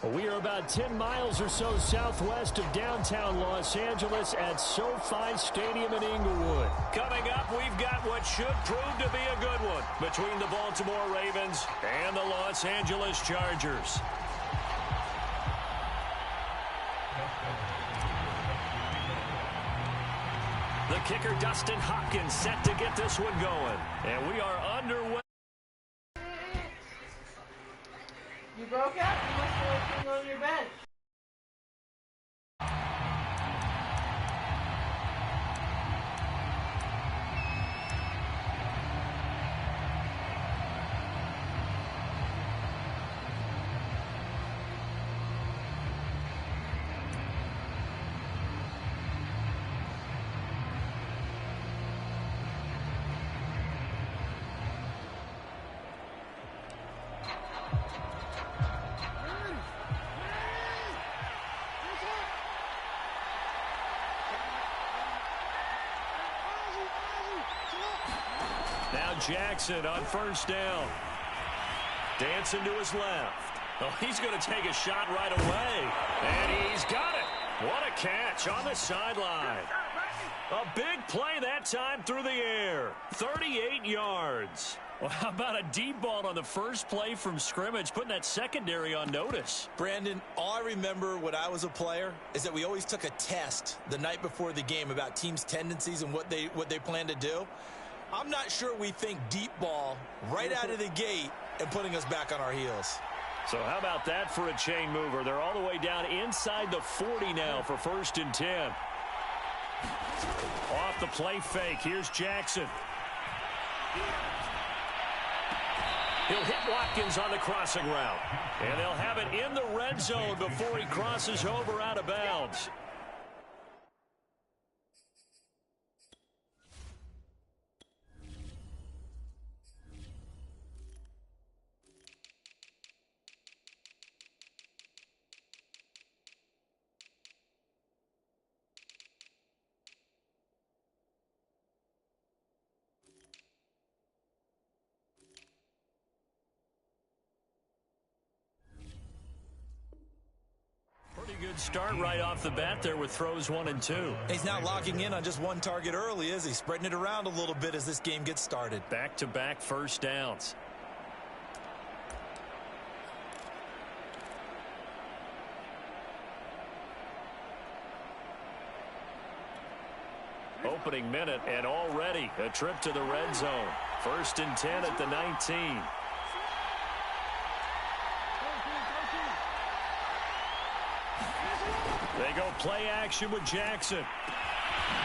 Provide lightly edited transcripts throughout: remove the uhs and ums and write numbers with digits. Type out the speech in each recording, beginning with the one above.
We are about 10 miles or so southwest of downtown Los Angeles at SoFi Stadium in Inglewood. Coming up, we've got what should prove to be a good one between the Baltimore Ravens and the Los Angeles Chargers. The kicker, Dustin Hopkins, set to get this one going. And we are underway. You broke out? You must have been on your bench. Now Jackson on first down. Dancing to his left. Oh, he's going to take a shot right away. And he's got it. What a catch on the sideline. A big play that time through the air. 38 yards. Well, how about a deep ball on the first play from scrimmage, putting that secondary on notice? Brandon, all I remember when I was a player is that we always took a test the night before the game about teams' tendencies and what they plan to do. I'm not sure we think deep ball right out of the gate and putting us back on our heels. So how about that for a chain mover? They're all the way down inside the 40 now for 1st and 10. Off the play fake. Here's Jackson. He'll hit Watkins on the crossing route. And they'll have it in the red zone before he crosses over out of bounds. Good start right off the bat there with throws 1 and 2. He's not locking in on just one target early, is he? Spreading it around a little bit as this game gets started. Back-to-back first downs. Opening minute and already a trip to the red zone. 1st and 10 at the 19. They go play action with Jackson.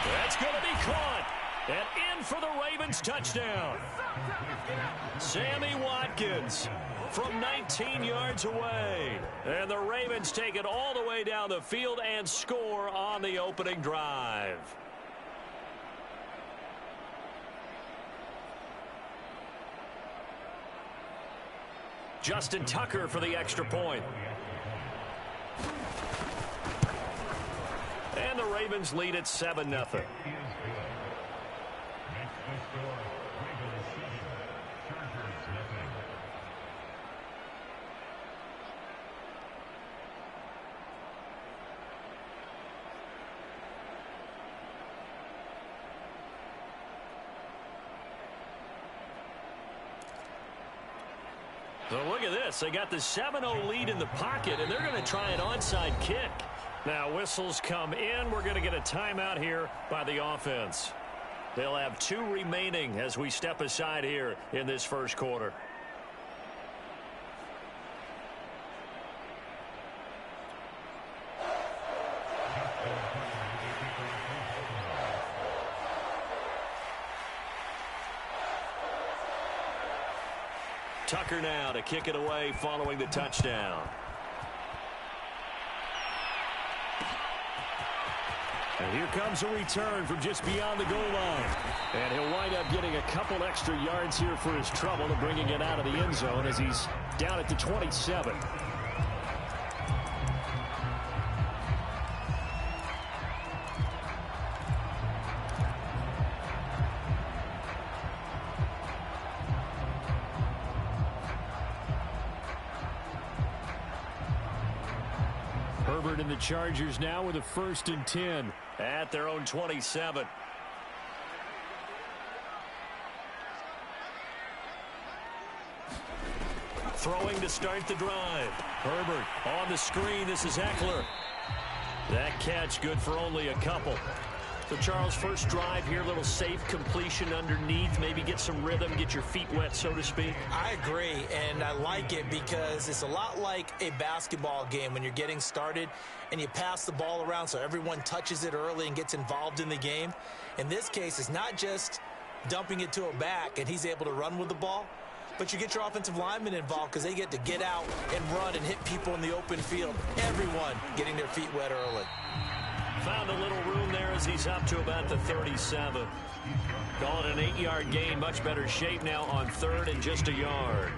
That's going to be caught. And in for the Ravens touchdown. Sammy Watkins from 19 yards away. And the Ravens take it all the way down the field and score on the opening drive. Justin Tucker for the extra point. And the Ravens lead at 7-0. So look at this. They got the 7-0 lead in the pocket, and they're going to try an onside kick. Now whistles come in. We're going to get a timeout here by the offense. They'll have 2 remaining as we step aside here in this first quarter. Tucker now to kick it away following the touchdown. And here comes a return from just beyond the goal line. And he'll wind up getting a couple extra yards here for his trouble and bringing it out of the end zone as he's down at the 27. Herbert and the Chargers now with a 1st and 10 at their own 27. Throwing to start the drive. Herbert on the screen. This is Eckler. That catch good for only a couple. So, Charles, first drive here, little safe completion underneath. Maybe get some rhythm, get your feet wet, so to speak. I agree, and I like it because it's a lot like a basketball game when you're getting started and you pass the ball around so everyone touches it early and gets involved in the game. In this case, it's not just dumping it to a back and he's able to run with the ball, but you get your offensive linemen involved because they get to get out and run and hit people in the open field. Everyone getting their feet wet early. Found a little room there as he's up to about the 37. Call it an 8-yard gain. Much better shape now on 3rd and just a yard.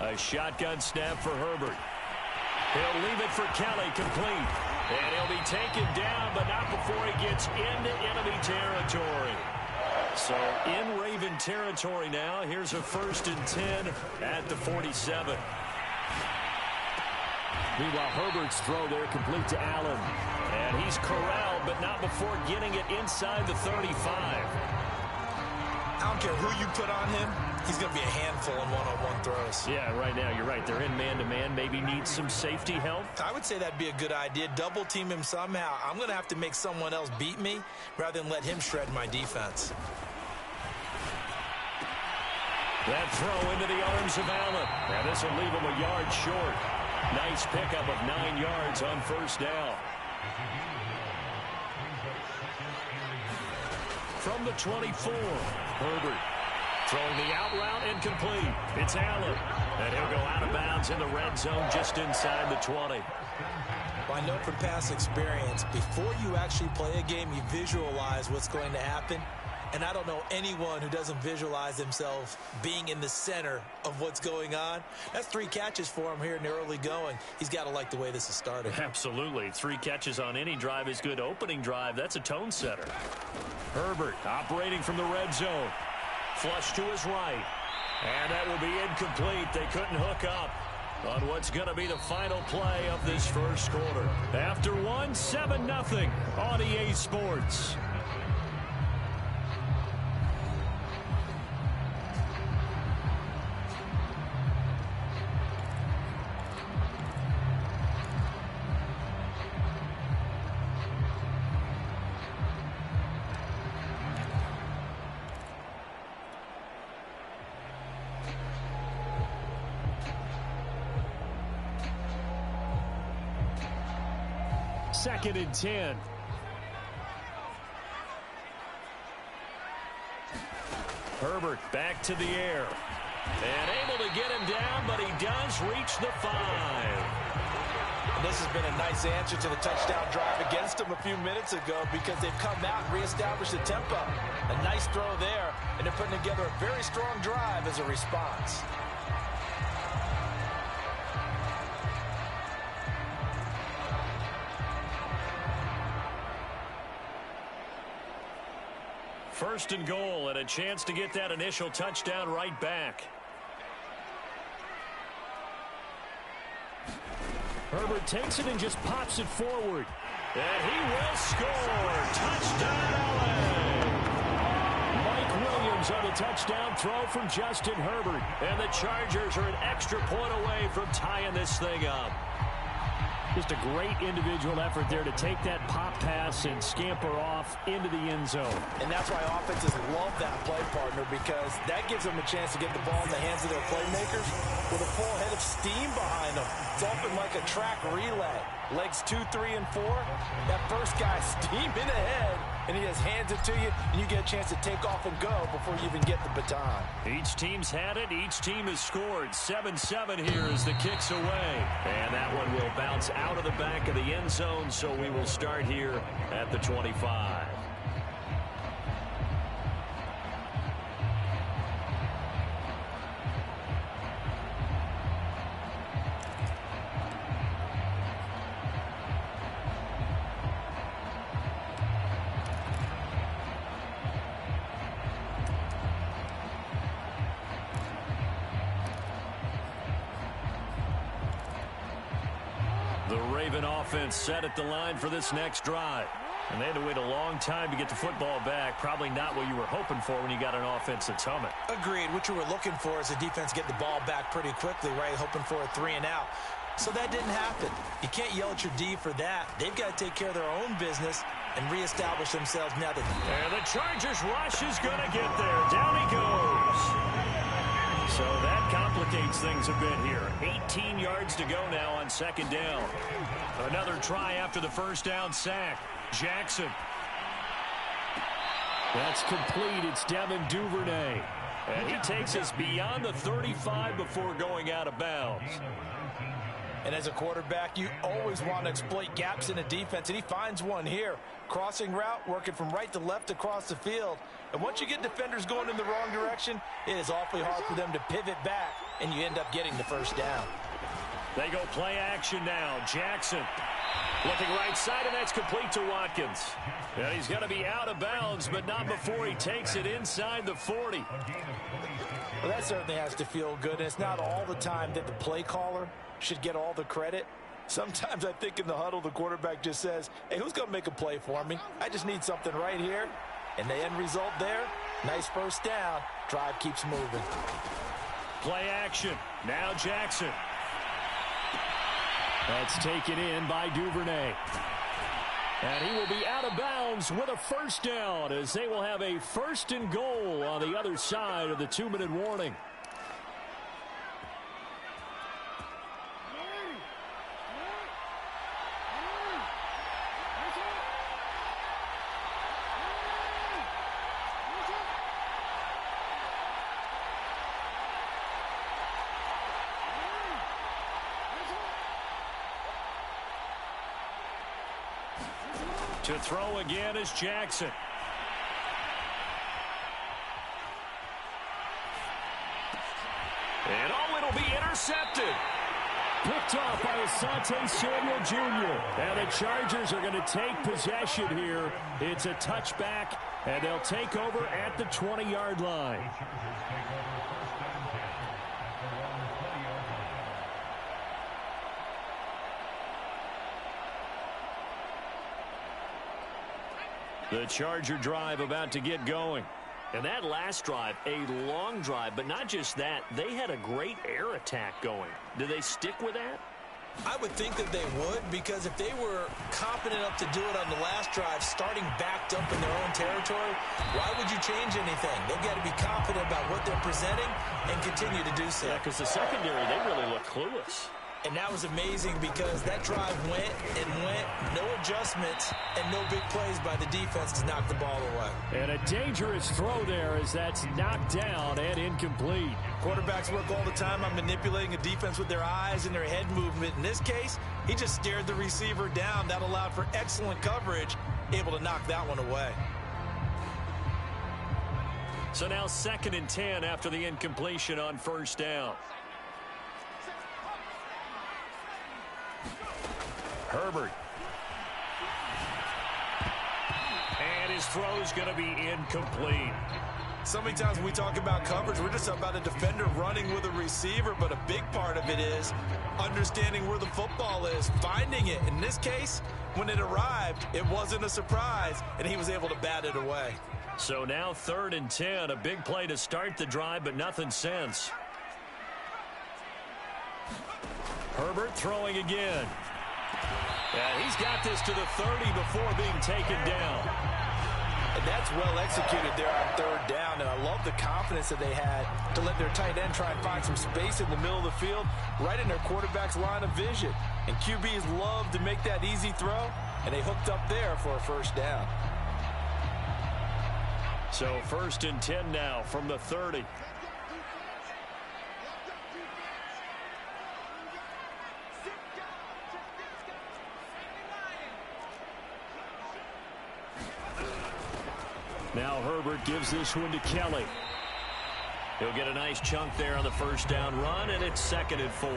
A shotgun snap for Herbert. He'll leave it for Kelly, complete. And he'll be taken down, but not before he gets into enemy territory. So in Raven territory now. Here's a 1st and 10 at the 47. Meanwhile, Herbert's throw there complete to Allen. And he's corralled, but not before getting it inside the 35. I don't care who you put on him. He's going to be a handful in one-on-one throws. Yeah, right now, you're right. They're in man-to-man. Maybe needs some safety help. I would say that'd be a good idea. Double team him somehow. I'm going to have to make someone else beat me rather than let him shred my defense. That throw into the arms of Allen. Now this will leave him a yard short. Nice pickup of 9 yards on 1st down. From the 24, Herbert throwing the out route incomplete. It's Allen. And he'll go out of bounds in the red zone just inside the 20. Well, I know from past experience, before you actually play a game, you visualize what's going to happen. And I don't know anyone who doesn't visualize themselves being in the center of what's going on. That's 3 catches for him here in the early going. He's got to like the way this is started. Absolutely. 3 catches on any drive is good. Opening drive, that's a tone setter. Herbert operating from the red zone. Flush to his right. And that will be incomplete. They couldn't hook up on what's going to be the final play of this first quarter. After one, 7-0 on EA Sports. Second and 10. Herbert back to the air. And able to get him down, but he does reach the 5. And this has been a nice answer to the touchdown drive against them a few minutes ago because they've come out and reestablished the tempo. A nice throw there, and they're putting together a very strong drive as a response. First and goal, and a chance to get that initial touchdown right back. Herbert takes it and just pops it forward. And he will score. Touchdown, LA. Mike Williams on a touchdown throw from Justin Herbert. And the Chargers are an extra point away from tying this thing up. Just a great individual effort there to take that pop pass and scamper off into the end zone. And that's why offenses love that play, partner, because that gives them a chance to get the ball in the hands of their playmakers with a full head of steam behind them. It's often like a track relay. Legs 2, 3, and 4. That first guy steaming ahead, and he just hands it to you, and you get a chance to take off and go before you even get the baton. Each team's had it. Each team has scored. 7-7 here as the kick's away. And that one will bounce out of the back of the end zone, so we will start here at the 25. The Raven offense set at the line for this next drive. And they had to wait a long time to get the football back. Probably not what you were hoping for when you got an offense that's humming. Agreed. What you were looking for is the defense get the ball back pretty quickly, right? Hoping for a 3 and out. So that didn't happen. You can't yell at your D for that. They've got to take care of their own business and reestablish themselves now. And the Chargers rush is going to get there. Down he goes. So that complicates things a bit here. 18 yards to go now on second down. Another try after the first down sack. Jackson. That's complete. It's Devin Duvernay. And he takes us beyond the 35 before going out of bounds. And as a quarterback, you always want to exploit gaps in a defense, and he finds one here. Crossing route, working from right to left across the field. And once you get defenders going in the wrong direction, it is awfully hard for them to pivot back, and you end up getting the first down. They go play action now. Jackson looking right side, and that's complete to Watkins. And he's going to be out of bounds, but not before he takes it inside the 40. Well, that certainly has to feel good, and it's not all the time that the play caller should get all the credit. Sometimes I think in the huddle, the quarterback just says, hey, who's going to make a play for me? I just need something right here. And the end result there, nice first down. Drive keeps moving. Play action. Now Jackson. That's taken in by Duvernay. And he will be out of bounds with a first down as they will have a first and goal on the other side of the 2-minute warning. To throw again is Jackson. And it'll be intercepted. Picked off by Asante Samuel Jr. And the Chargers are going to take possession here. It's a touchback, and they'll take over at the 20-yard line. The Charger drive about to get going. And that last drive, a long drive, but not just that, they had a great air attack going. Do they stick with that? I would think that they would, because if they were confident enough to do it on the last drive, starting backed up in their own territory, why would you change anything? They've got to be confident about what they're presenting and continue to do so. Yeah, because the secondary, they really look clueless. And that was amazing because that drive went and went, no adjustments, and no big plays by the defense to knock the ball away. And a dangerous throw there as that's knocked down and incomplete. Quarterbacks work all the time on manipulating a defense with their eyes and their head movement. In this case, he just stared the receiver down. That allowed for excellent coverage, able to knock that one away. So now 2nd and 10 after the incompletion on first down. Herbert. And his throw is going to be incomplete. So many times when we talk about coverage, we're just about a defender running with a receiver, but a big part of it is understanding where the football is, finding it. In this case, when it arrived, it wasn't a surprise, and he was able to bat it away. So now 3rd and 10, a big play to start the drive, but nothing since. Herbert throwing again. And he's got this to the 30 before being taken down. And that's well executed there on 3rd down. And I love the confidence that they had to let their tight end try and find some space in the middle of the field, right in their quarterback's line of vision. And QBs love to make that easy throw, and they hooked up there for a first down. So 1st and 10 now from the 30. Now Herbert gives this one to Kelly. He'll get a nice chunk there on the first down run, and it's 2nd and 4.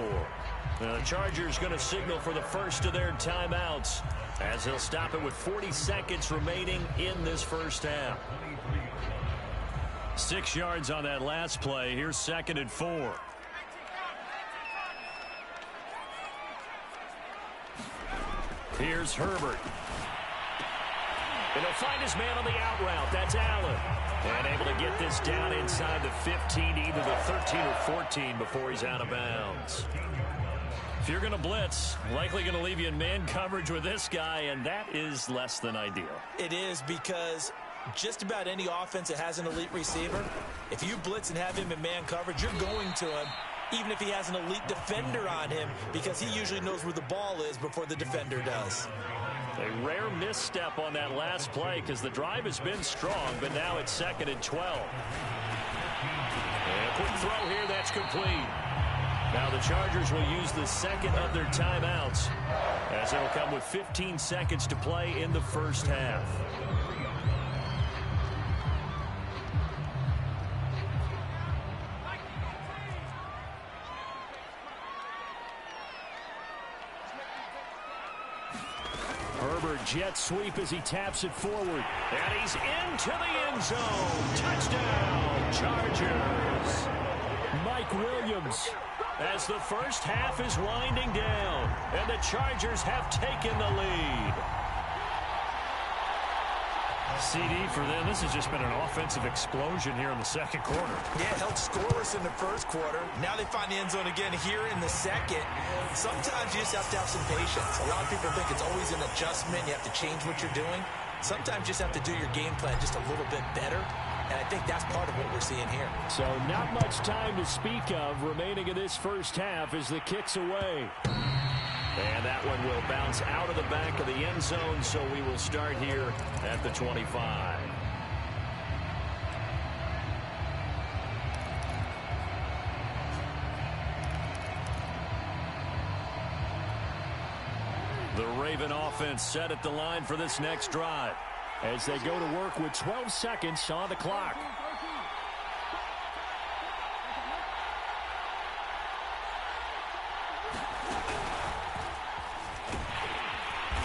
Now the Chargers going to signal for the first of their timeouts as they'll stop it with 40 seconds remaining in this first half. 6 yards on that last play. Here's 2nd and 4. Here's Herbert. And he'll find his man on the out route. That's Allen. And able to get this down inside the 15, either the 13 or 14 before he's out of bounds. If you're going to blitz, likely going to leave you in man coverage with this guy, and that is less than ideal. It is, because just about any offense that has an elite receiver, if you blitz and have him in man coverage, you're going to him, even if he has an elite defender on him, because he usually knows where the ball is before the defender does. A rare misstep on that last play because the drive has been strong, but now it's 2nd and 12. And a quick throw here, that's complete. Now the Chargers will use the second of their timeouts as it'll come with 15 seconds to play in the first half. Herbert jet sweep as he taps it forward. And he's into the end zone. Touchdown, Chargers. Mike Williams, as the first half is winding down, and the Chargers have taken the lead. CD for them, this has just been an offensive explosion here in the second quarter. Yeah, held scoreless in the first quarter. Now they find the end zone again here in the second. Sometimes you just have to have some patience. A lot of people think it's always an adjustment. You have to change what you're doing. Sometimes you just have to do your game plan just a little bit better. And I think that's part of what we're seeing here. So not much time to speak of remaining in this first half as the kick's away. And that one will bounce out of the back of the end zone, so we will start here at the 25. The Raven offense set at the line for this next drive as they go to work with 12 seconds on the clock.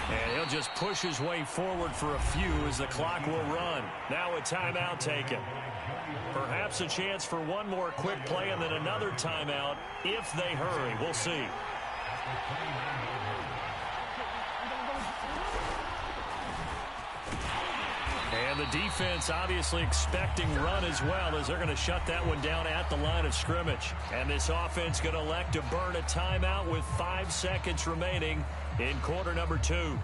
And he'll just push his way forward for a few as the clock will run. Now a timeout taken. Perhaps a chance for one more quick play and then another timeout if they hurry. We'll see. And the defense obviously expecting run as well, as they're going to shut that one down at the line of scrimmage. And this offense going to elect to burn a timeout with 5 seconds remaining in quarter number 2.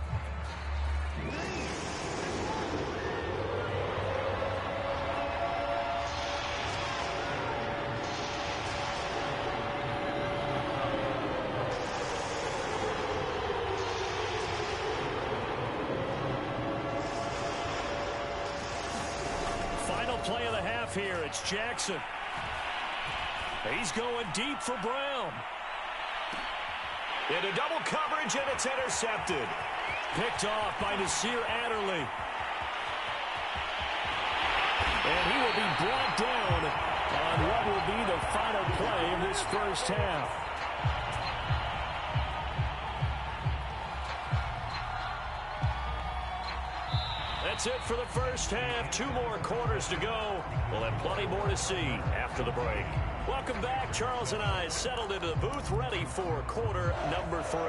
Play of the half here. It's Jackson. He's going deep for Brown. Into double coverage, and it's intercepted. Picked off by Nasir Adderley. And he will be brought down on what will be the final play of this first half. That's it for the first half. 2 more quarters to go. We'll have plenty more to see after the break. Welcome back. Charles and I settled into the booth, ready for quarter number 3.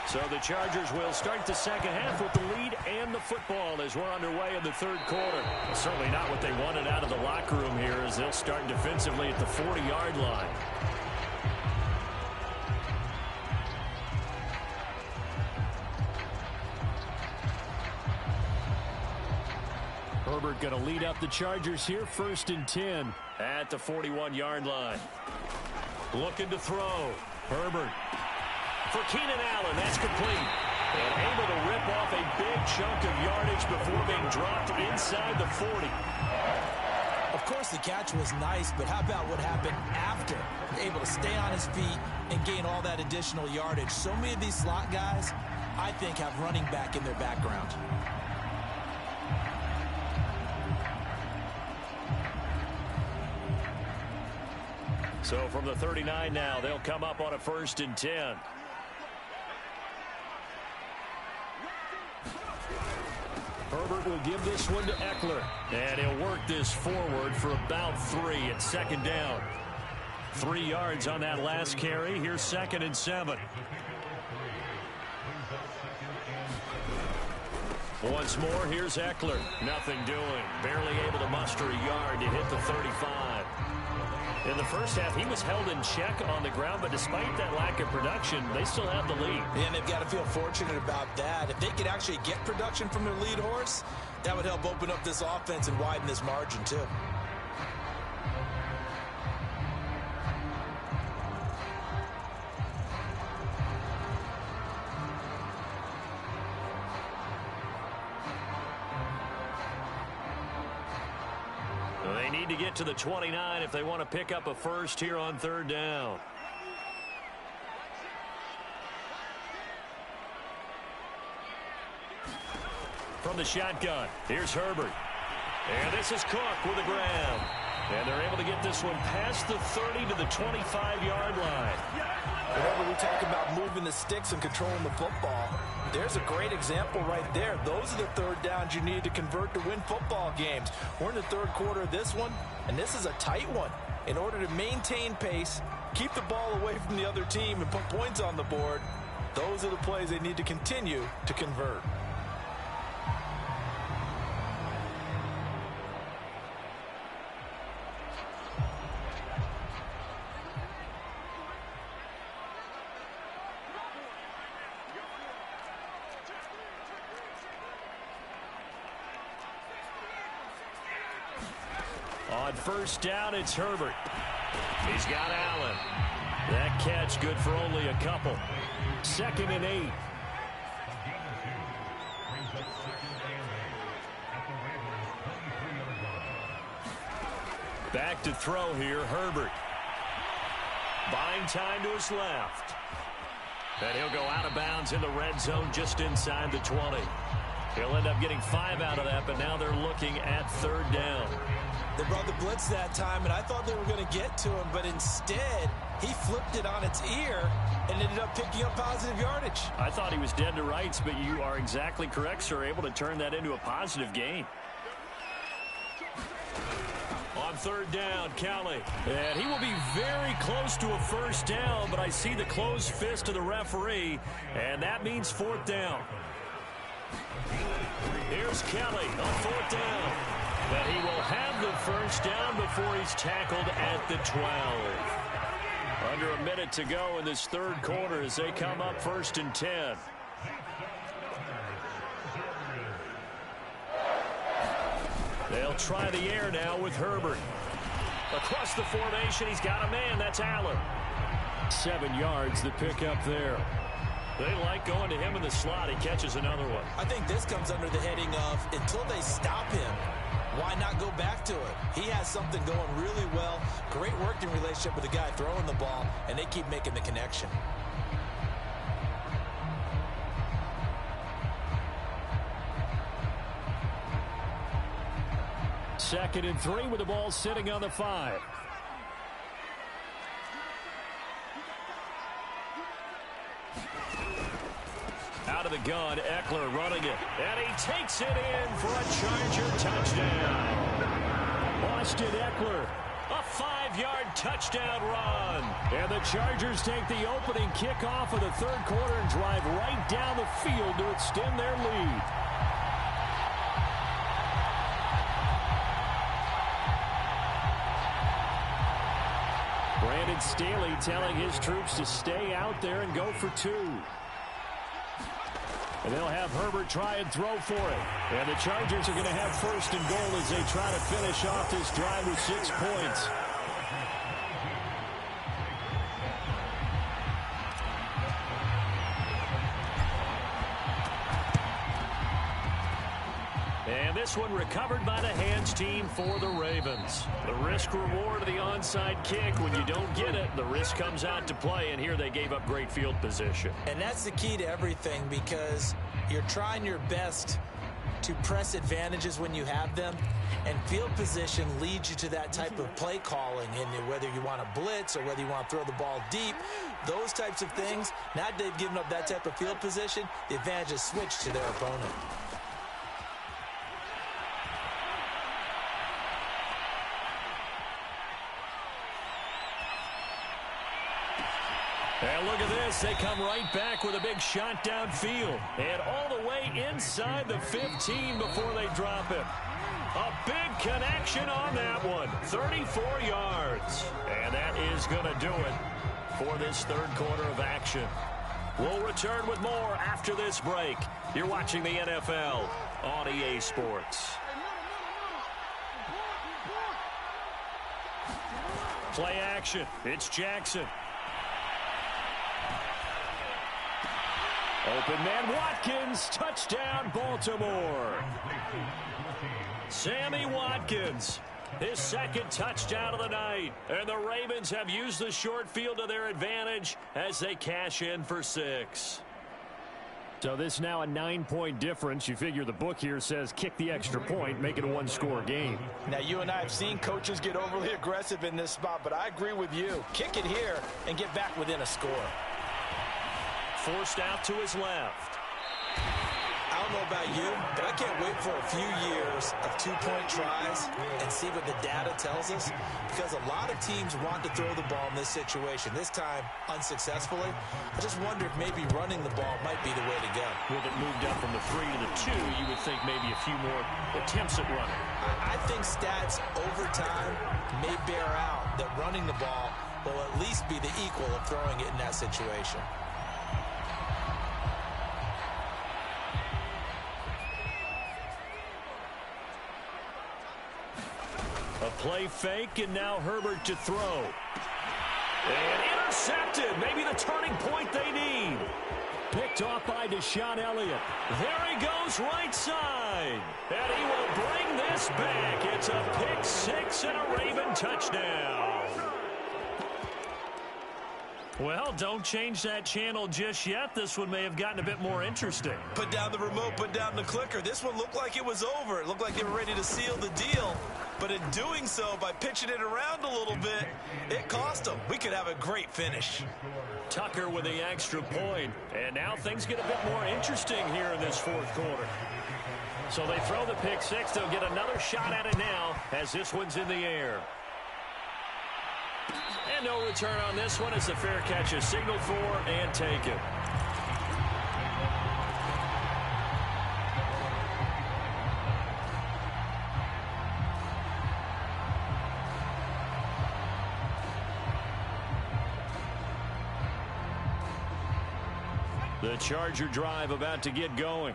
So the Chargers will start the second half with the lead and the football as we're underway in the third quarter. Well, certainly not what they wanted out of the locker room here, as they'll start defensively at the 40-yard line. Herbert going to lead up the Chargers here, 1st and 10 at the 41-yard line. Looking to throw. Herbert for Keenan Allen. That's complete. And able to rip off a big chunk of yardage before being dropped inside the 40. Of course, the catch was nice, but how about what happened after? Able to stay on his feet and gain all that additional yardage. So many of these slot guys, I think, have running back in their background. So from the 39 now, they'll come up on a 1st and 10. Herbert will give this one to Eckler. And he'll work this forward for about 3 at 2nd down. 3 yards on that last carry. Here's 2nd and 7. Once more, here's Eckler. Nothing doing. Barely able to muster a yard to hit the 35. In the first half, he was held in check on the ground, but despite that lack of production, they still have the lead. And they've got to feel fortunate about that. If they could actually get production from their lead horse, that would help open up this offense and widen this margin, too. They need to get to the 29 if they want to pick up a first here on 3rd down. From the shotgun, here's Herbert. And this is Cook with a grab. And they're able to get this one past the 30 to the 25-yard line. Whenever we talk about moving the sticks and controlling the football, there's a great example right there. Those are the 3rd downs you need to convert to win football games. We're in the 3rd quarter of this one, and this is a tight one. In order to maintain pace, keep the ball away from the other team, and put points on the board, those are the plays they need to continue to convert. On 1st down, it's Herbert. He's got Allen. That catch good for only a couple. 2nd and 8. Back to throw here, Herbert. Buying time to his left. And he'll go out of bounds in the red zone just inside the 20. He'll end up getting 5 out of that, but now they're looking at 3rd down. They brought the blitz that time, and I thought they were going to get to him, but instead he flipped it on its ear and ended up picking up positive yardage. I thought he was dead to rights, but you are exactly correct, sir. Able to turn that into a positive gain. On 3rd down, Kelly. And he will be very close to a 1st down, but I see the closed fist of the referee, and that means 4th down. Here's Kelly on 4th down. But he will have the 1st down before he's tackled at the 12. Under a minute to go in this 3rd quarter as they come up 1st and 10. They'll try the air now with Herbert. Across the formation, he's got a man. That's Allen. 7 yards, the pickup there. They like going to him in the slot. He catches another one. I think this comes under the heading of until they stop him, why not go back to it? He has something going really well. Great working relationship with the guy throwing the ball, and they keep making the connection. Second and 3 with the ball sitting on the 5. Out of the gun, Eckler running it. And he takes it in for a Charger touchdown. Austin Eckler, a 5-yard touchdown run. And the Chargers take the opening kickoff of the 3rd quarter and drive right down the field to extend their lead. Brandon Staley telling his troops to stay out there and go for 2. And they'll have Herbert try and throw for it. And the Chargers are going to have 1st and goal as they try to finish off this drive with 6 points. And this one recovered by the hands team for the Ravens. The risk reward of the onside kick. When you don't get it, the risk comes out to play. And here they gave up great field position. And that's the key to everything, because you're trying your best to press advantages when you have them. And field position leads you to that type of play calling. And whether you want to blitz or whether you want to throw the ball deep, those types of things, now that they've given up that type of field position, the advantage is switched to their opponent. And look at this. They come right back with a big shot downfield. And all the way inside the 15 before they drop it. A big connection on that one. 34 yards. And that is going to do it for this third quarter of action. We'll return with more after this break. You're watching the NFL on EA Sports. Play action. It's Jackson. Open man Watkins. Touchdown Baltimore. Sammy Watkins. His second touchdown of the night. And the Ravens have used the short field to their advantage as they cash in for 6. So this now a 9-point difference. You figure the book here says kick the extra point, make it a one-score game. Now, you and I have seen coaches get overly aggressive in this spot, but I agree with you. Kick it here and get back within a score. Forced out to his left. I don't know about you, but I can't wait for a few years of two-point tries and see what the data tells us, because a lot of teams want to throw the ball in this situation. This time, unsuccessfully. I just wonder if maybe running the ball might be the way to go. With it moved up from the 3 to the 2, you would think maybe a few more attempts at running. I think stats over time may bear out that running the ball will at least be the equal of throwing it in that situation. A play fake, and now Herbert to throw. And intercepted. Maybe the turning point they need. Picked off by Deshaun Elliott. There he goes right side. And he will bring this back. It's a pick 6 and a Raven touchdown. Well, don't change that channel just yet. This one may have gotten a bit more interesting. Put down the remote, put down the clicker. This one looked like it was over. It looked like they were ready to seal the deal. But in doing so, by pitching it around a little bit, it cost them. We could have a great finish. Tucker with the extra point. And now things get a bit more interesting here in this fourth quarter. So they throw the pick 6. They'll get another shot at it now as this one's in the air. And no return on this one as the fair catch is signaled for and taken. The Charger drive about to get going.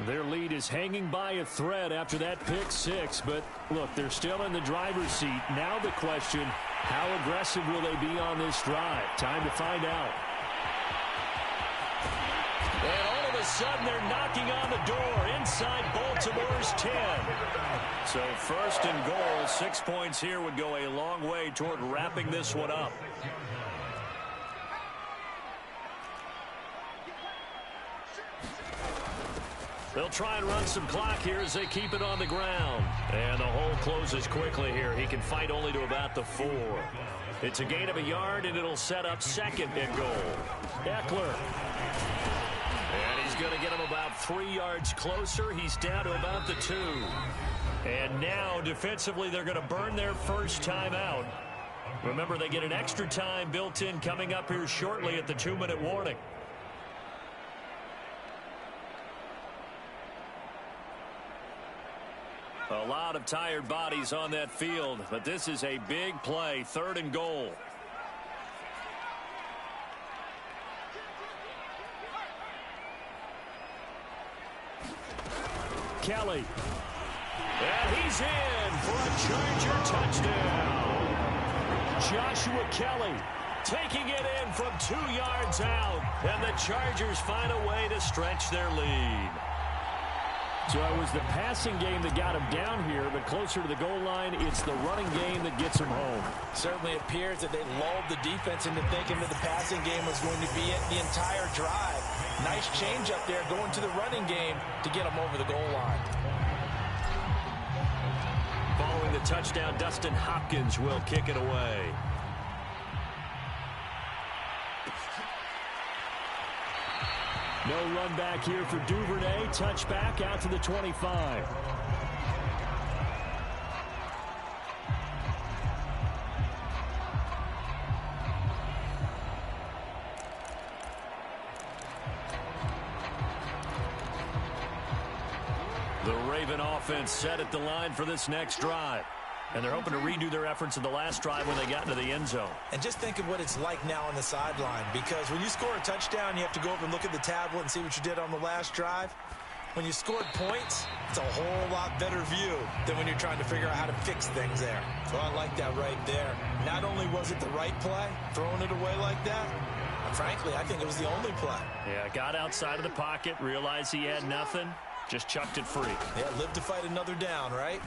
Their lead is hanging by a thread after that pick 6, but look, they're still in the driver's seat. Now the question, how aggressive will they be on this drive? Time to find out. And all of a sudden, they're knocking on the door inside Baltimore's 10. So first and goal, 6 points here would go a long way toward wrapping this one up. They'll try and run some clock here as they keep it on the ground. And the hole closes quickly here. He can fight only to about the 4. It's a gain of a yard, and it'll set up second and goal. Eckler. And he's going to get him about 3 yards closer. He's down to about the 2. And now, defensively, they're going to burn their first time out. Remember, they get an extra time built in coming up here shortly at the 2-minute warning. A lot of tired bodies on that field, but this is a big play, 3rd and goal. Kelly. And he's in for a Charger touchdown. Joshua Kelly taking it in from 2 yards out, and the Chargers find a way to stretch their lead. So it was the passing game that got him down here, but closer to the goal line, it's the running game that gets him home. Certainly appears that they lulled the defense into thinking that the passing game was going to be it the entire drive. Nice change up there going to the running game to get them over the goal line. Following the touchdown, Dustin Hopkins will kick it away. No run back here for Duvernay. Touchback out to the 25. Raven offense set at the line for this next drive. And they're hoping to redo their efforts in the last drive when they got into the end zone. And just think of what it's like now on the sideline, because when you score a touchdown, you have to go over and look at the tablet and see what you did on the last drive. When you scored points, it's a whole lot better view than when you're trying to figure out how to fix things there. So I like that right there. Not only was it the right play, throwing it away like that, frankly, I think it was the only play. Yeah, got outside of the pocket, realized he had nothing, just chucked it free. Yeah, live to fight another down, right?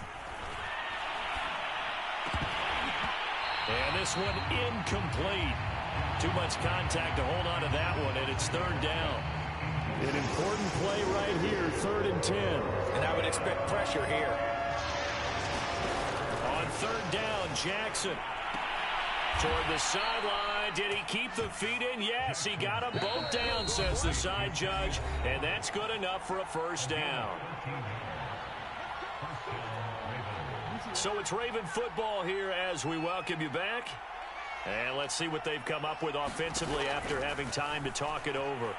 And this one incomplete. Too much contact to hold on to that one, and it's third down. An important play right here, 3rd and 10. And I would expect pressure here. On third down, Jackson. Toward the sideline. Did he keep the feet in? Yes, he got them both down, says the side judge. And that's good enough for a first down. So it's Raven football here as we welcome you back. And let's see what they've come up with offensively after having time to talk it over.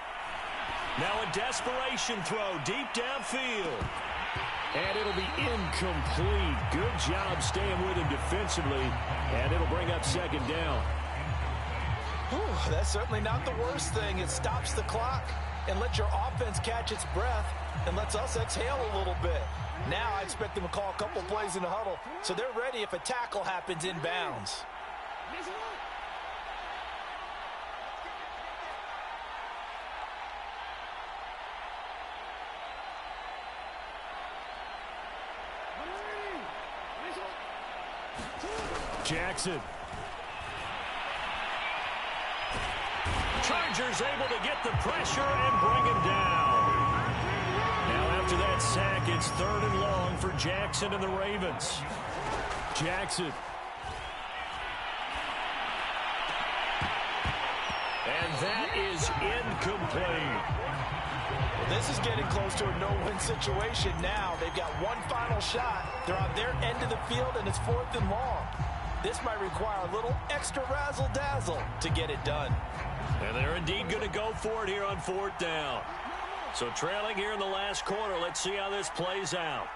Now a desperation throw deep downfield. And it'll be incomplete. Good job staying with him defensively. And it'll bring up 2nd down. Whew, that's certainly not the worst thing. It stops the clock and lets your offense catch its breath and lets us exhale a little bit. Now I expect them to call a couple plays in the huddle so they're ready if a tackle happens inbounds. Jackson. Chargers able to get the pressure and bring him down. Now after that sack, it's 3rd and long for Jackson and the Ravens. Jackson. And that is incomplete. Well, this is getting close to a no-win situation now. They've got one final shot. They're on their end of the field, and it's 4th and long. This might require a little extra razzle-dazzle to get it done. And they're indeed going to go for it here on 4th down. So trailing here in the last quarter, let's see how this plays out.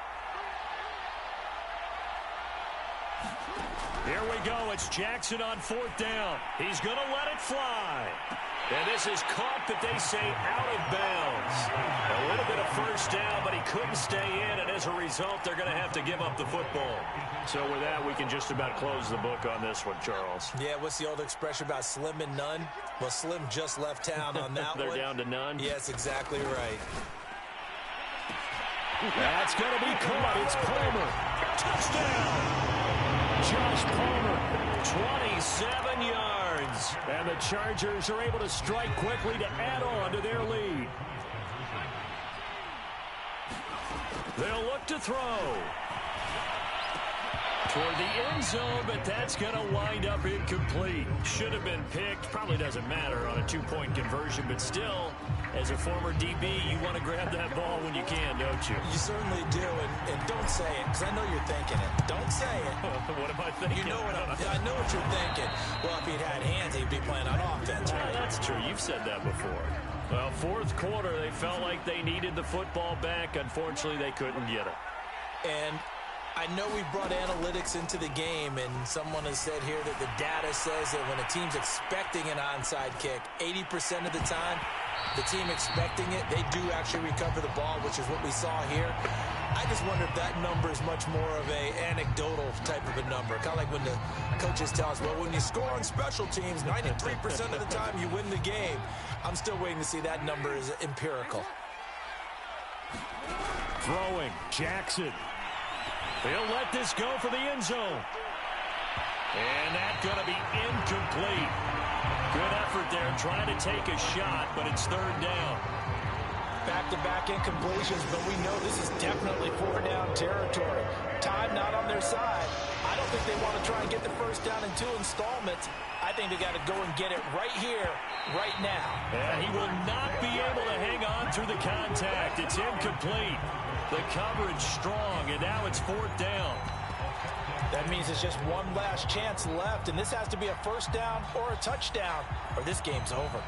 Here we go. It's Jackson on 4th down. He's going to let it fly. And this is caught, but they say out of bounds. A little bit of first down, but he couldn't stay in, and as a result, they're going to have to give up the football. So with that, we can just about close the book on this one, Charles. Yeah, what's the old expression about slim and none? Well, Slim just left town on that They're one. down to none? Yes, exactly right. That's going to be caught. It's Palmer. Touchdown! Josh Palmer. 27 yards. And the Chargers are able to strike quickly to add on to their lead. They'll look to throw. Toward the end zone, but that's going to wind up incomplete. Should have been picked. Probably doesn't matter on a 2-point conversion, but still, as a former DB, you want to grab that ball when you can, don't you? You certainly do, and don't say it, because I know you're thinking it. Don't say it. What am I thinking? You know what I know what you're thinking. Well, if he'd had hands, he'd be playing on offense, right? That's true. You've said that before. Well, 4th quarter, they felt like they needed the football back. Unfortunately, they couldn't get it. And I know we brought analytics into the game, and someone has said here that the data says that when a team's expecting an onside kick, 80% of the time, the team expecting it, they do actually recover the ball, which is what we saw here. I just wonder if that number is much more of a anecdotal type of a number. Kind of like when the coaches tell us, well, when you score on special teams, 93% of the time you win the game. I'm still waiting to see that number is empirical. Throwing. Jackson. They'll let this go for the end zone. And that's going to be incomplete. Good effort there trying to take a shot, but it's 3rd down. Back-to-back incompletions, but we know this is definitely 4-down territory. Time not on their side. I don't think they want to try and get the first down in 2 installments. I think they got to go and get it right here, right now. And he will not be able to hang on through the contact. It's incomplete. The coverage strong, and now it's 4th down. That means it's just one last chance left, and this has to be a first down or a touchdown, or this game's over.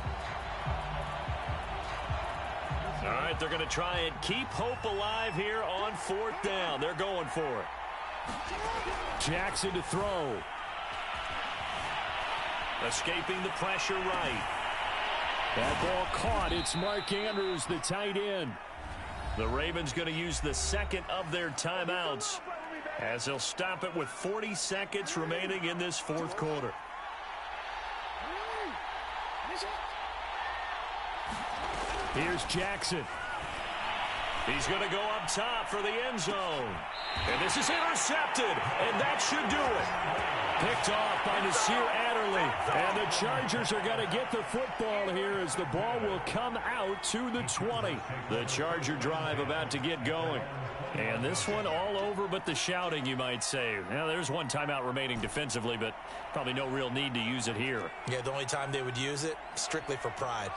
All right, they're going to try and keep hope alive here on 4th down. They're going for it. Jackson to throw. Escaping the pressure right. That ball caught. It's Mark Andrews, the tight end. The Ravens going to use the second of their timeouts as they'll stop it with 40 seconds remaining in this 4th quarter. Here's Jackson. He's going to go up top for the end zone. And this is intercepted, and that should do it. Picked off by Nasir Adderley. And the Chargers are going to get the football here as the ball will come out to the 20. The Charger drive about to get going. And this one all over but the shouting, you might say. Now, there's one timeout remaining defensively, but probably no real need to use it here. Yeah, the only time they would use it, strictly for pride.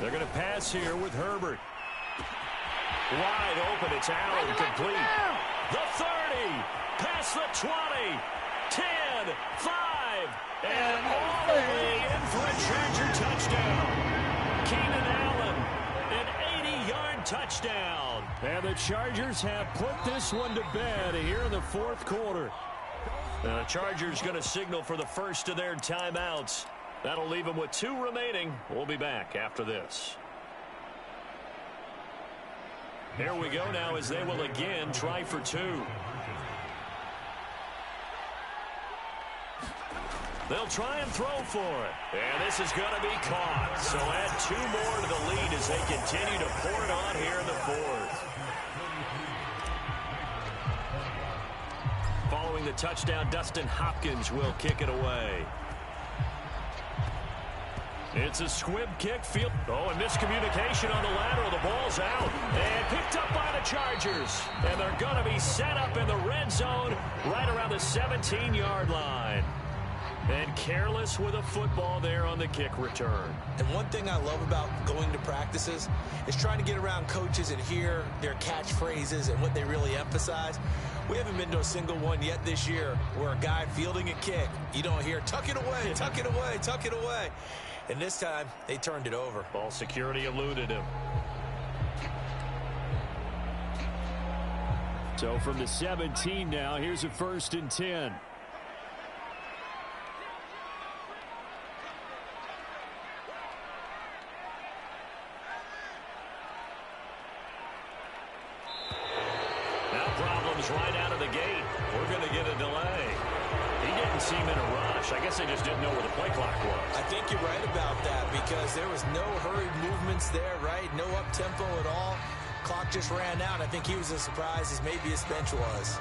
They're going to pass here with Herbert. Wide open, it's Allen, complete. The 30, past the 20, 10, 5, and all the way in for a Charger touchdown. Keenan Allen, an 80-yard touchdown. And the Chargers have put this one to bed here in the 4th quarter. The Chargers going to signal for the first of their timeouts. That'll leave them with 2 remaining. We'll be back after this. Here we go now as they will again try for 2. They'll try and throw for it. And this is going to be caught. So add 2 more to the lead as they continue to pour it on here in the 4th. Following the touchdown, Dustin Hopkins will kick it away. It's a squib kick. Oh, and miscommunication on the lateral. The ball's out. And picked up by the Chargers. And they're going to be set up in the red zone right around the 17-yard line. And careless with a football there on the kick return. And one thing I love about going to practices is trying to get around coaches and hear their catchphrases and what they really emphasize. We haven't been to a single one yet this year where a guy fielding a kick, you don't hear, tuck it away, tuck it away, tuck it away. And this time, they turned it over. Ball security eluded him. So from the 17 now, here's a 1st and 10. Now problems right out of the gate. We're going to get a delay. He didn't seem in a rush. I guess they just didn't know where the play clock was. I think you're right about that because there was no hurried movements there, right? No up-tempo at all. Clock just ran out. I think he was as surprised as maybe his bench was.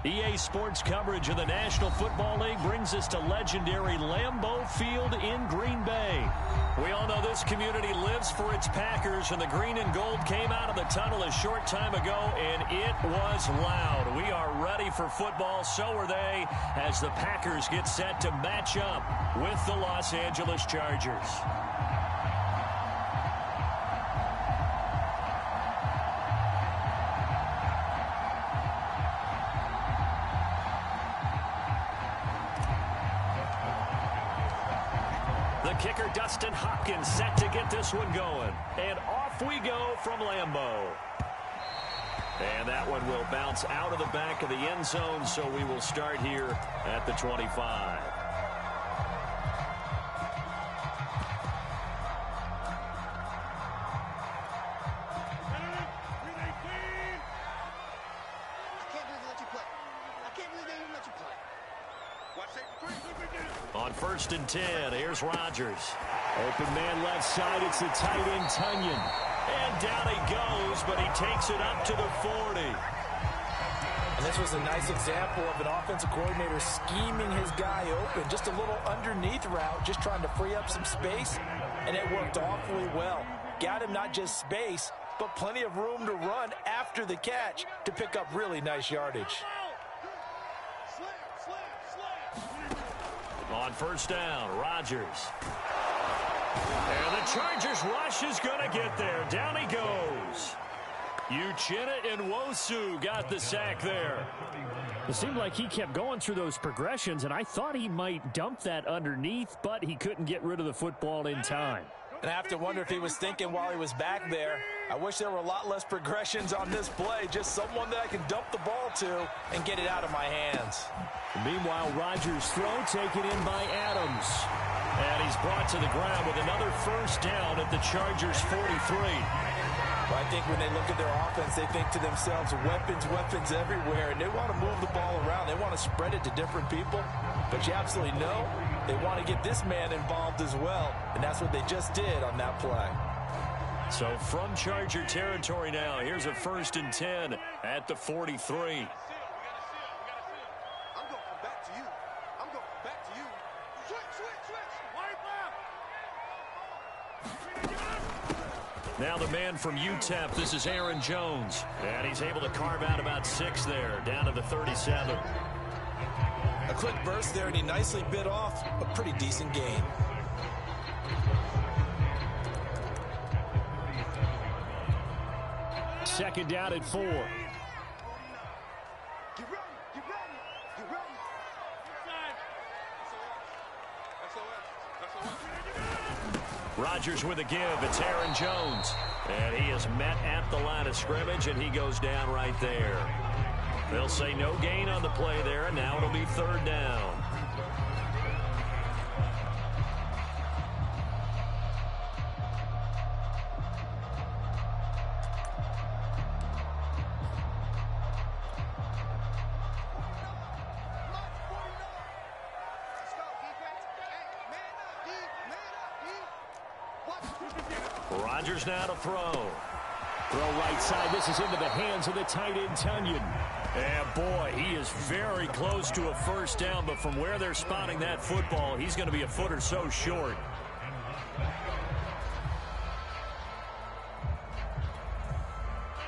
EA Sports coverage of the National Football League brings us to legendary Lambeau Field in Green Bay. We all know this community lives for its Packers, and the green and gold came out of the tunnel a short time ago, and it was loud. We are ready for football, so are they, as the Packers get set to match up with the Los Angeles Chargers. Kicker Dustin Hopkins set to get this one going. And off we go from Lambeau. And that one will bounce out of the back of the end zone, so we will start here at the 25. On 1st and 10, here's Rodgers. Open man left side, it's the tight end Tunyon. And down he goes, but he takes it up to the 40. And this was a nice example of an offensive coordinator scheming his guy open. Just a little underneath route, just trying to free up some space, and it worked awfully well. Got him not just space, but plenty of room to run after the catch to pick up really nice yardage. On 1st down, Rodgers. And the Chargers rush is going to get there. Down he goes. Uchenna Nwosu got the sack there. It seemed like he kept going through those progressions, and I thought he might dump that underneath, but he couldn't get rid of the football in time. And I have to wonder if he was thinking while he was back there, I wish there were a lot less progressions on this play, just someone that I can dump the ball to and get it out of my hands. Meanwhile, Rodgers' throw taken in by Adams. And he's brought to the ground with another 1st down at the Chargers' 43. But I think when they look at their offense, they think to themselves, weapons, weapons everywhere, and they want to move the ball around. They want to spread it to different people. But you absolutely know they want to get this man involved as well, and that's what they just did on that play. So from Charger territory now, here's a 1st and 10 at the 43. Now the man from UTEP, this is Aaron Jones. And he's able to carve out about 6 there, down to the 37. A quick burst there, and he nicely bit off a pretty decent gain. Second down at 4. Rodgers with a give. It's Aaron Jones. And he is met at the line of scrimmage, and he goes down right there. They'll say no gain on the play there, and now it'll be 3rd down. Rodgers now to throw. Throw right side. This is into the hands of the tight end, Tunyon. And boy, he is very close to a 1st down, but from where they're spotting that football, he's going to be a foot or so short.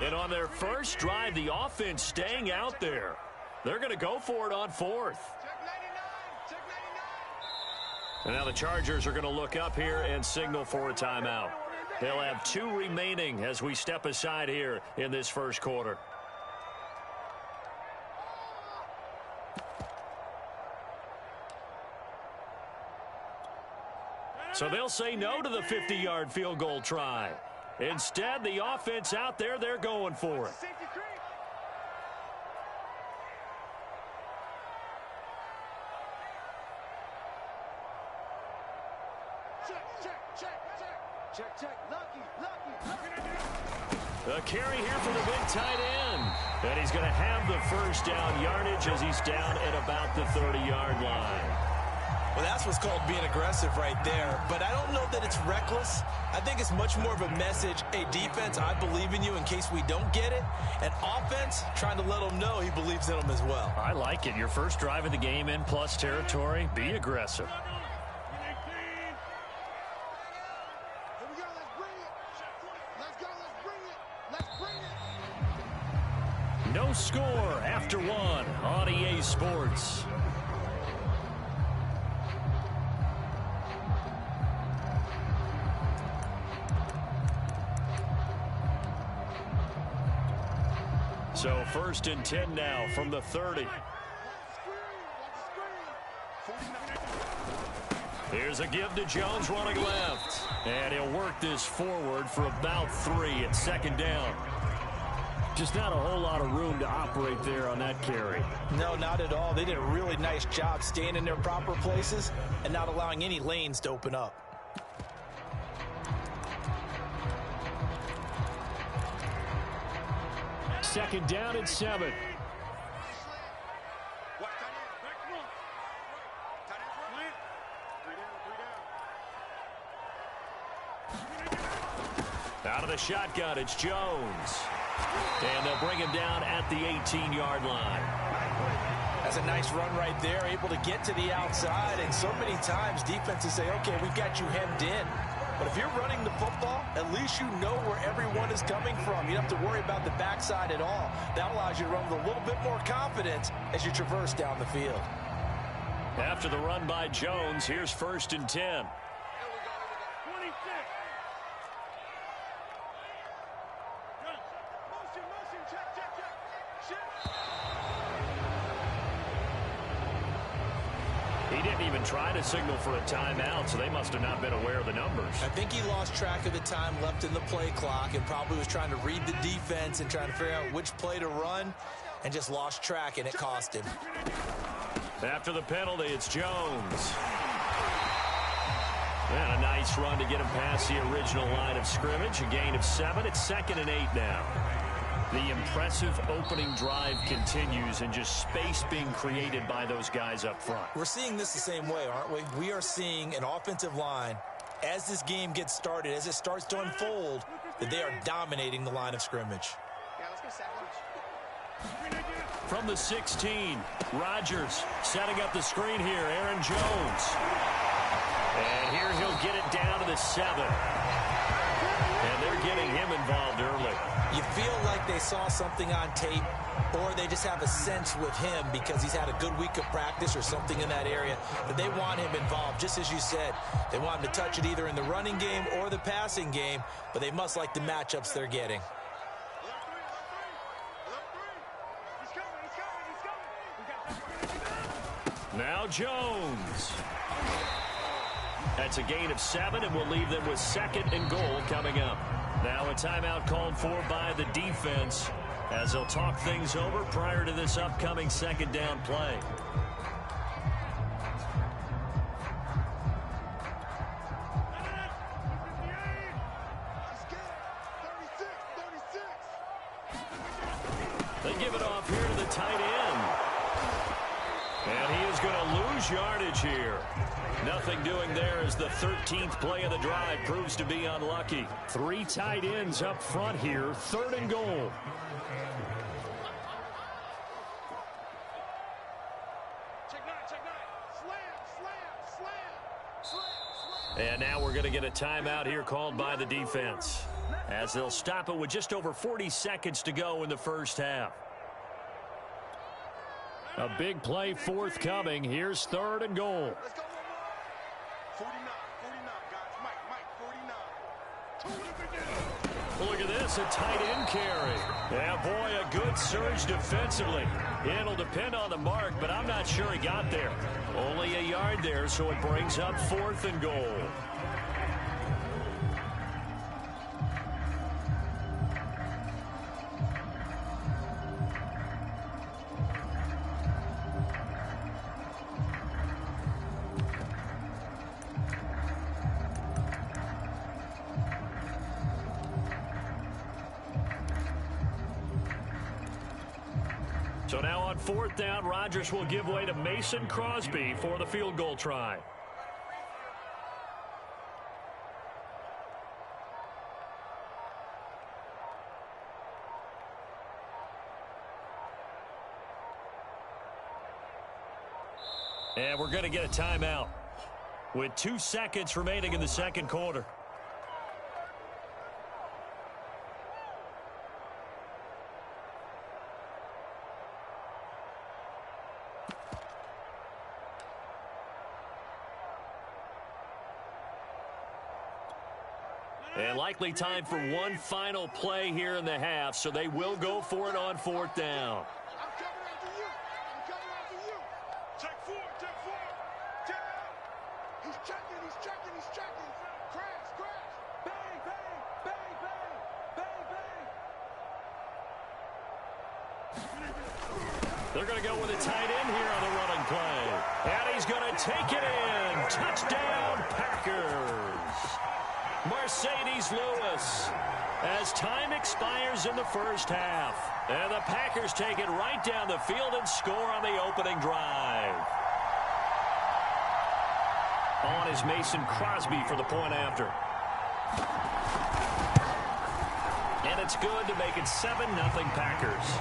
And on their first drive, the offense staying out there. They're going to go for it on 4th. And now the Chargers are going to look up here and signal for a timeout. They'll have 2 remaining as we step aside here in this 1st quarter. So they'll say no to the 50-yard field goal try. Instead, the offense out there, they're going for it. A carry here for the big tight end. And he's going to have the 1st down yardage as he's down at about the 30-yard line. Well, that's what's called being aggressive right there. But I don't know that it's reckless. I think it's much more of a message. Hey, defense, I believe in you in case we don't get it. And offense, trying to let him know he believes in them as well. I like it. Your first drive of the game in plus territory. Be aggressive. No score after one on EA Sports. So 1st and 10 now from the 30. Here's a give to Jones running left. And he'll work this forward for about 3 at 2nd down. Just not a whole lot of room to operate there on that carry. No, not at all. They did a really nice job staying in their proper places and not allowing any lanes to open up. Second down and 7. Out of the shotgun, it's Jones. And they'll bring him down at the 18-yard line. That's a nice run right there, able to get to the outside. And so many times defenses say, okay, we've got you hemmed in. But if you're running the football, at least you know where everyone is coming from. You don't have to worry about the backside at all. That allows you to run with a little bit more confidence as you traverse down the field. After the run by Jones, here's 1st and 10. He didn't even try to signal for a timeout, so they must have not been aware of the numbers. I think he lost track of the time left in the play clock and probably was trying to read the defense and trying to figure out which play to run and just lost track, and it cost him. After the penalty, it's Jones. And a nice run to get him past the original line of scrimmage. A gain of 7. It's 2nd and 8 now. The impressive opening drive continues and just space being created by those guys up front. We're seeing this the same way, aren't we? We are seeing an offensive line, as this game gets started, as it starts to unfold, that they are dominating the line of scrimmage. From the 16, Rodgers setting up the screen here. Aaron Jones. And here he'll get it down to the 7. And they're getting him involved early. You feel like they saw something on tape, or they just have a sense with him because he's had a good week of practice or something in that area that they want him involved. Just as you said, they want him to touch it either in the running game or the passing game, but they must like the matchups they're getting. Now Jones. That's a gain of 7, and we'll leave them with 2nd and goal coming up. Now a timeout called for by the defense as they'll talk things over prior to this upcoming 2nd down play. They give it off here to the tight end. And he is going to lose yardage here. Nothing doing there as the 13th play of the drive proves to be unlucky. 3 tight ends up front here. 3rd and goal. And now we're going to get a timeout here called by the defense as they'll stop it with just over 40 seconds to go in the first half. A big play forthcoming. Here's 3rd and goal. Let's go. 49, guys. Mike, 49. Well, look at this, a tight end carry. Yeah, boy, a good surge defensively. It'll depend on the mark, but I'm not sure he got there. Only a yard there, so it brings up 4th and goal. So now on 4th down, Rodgers will give way to Mason Crosby for the field goal try. And we're going to get a timeout with 2 seconds remaining in the second quarter. And likely time for one final play here in the half, so they will go for it on 4th down. I'm coming after you. I'm coming after you. Check 4, check 4. Check out. He's checking, he's checking, he's checking. Crash, crash. Bang, bang, bang, bang, bang, bang. They're going to go with a tight end here on the running play. And he's going to take it in. Touchdown, Packers. Mercedes Lewis, as time expires in the first half. And the Packers take it right down the field and score on the opening drive. On is Mason Crosby for the point after. And it's good to make it 7-0 Packers.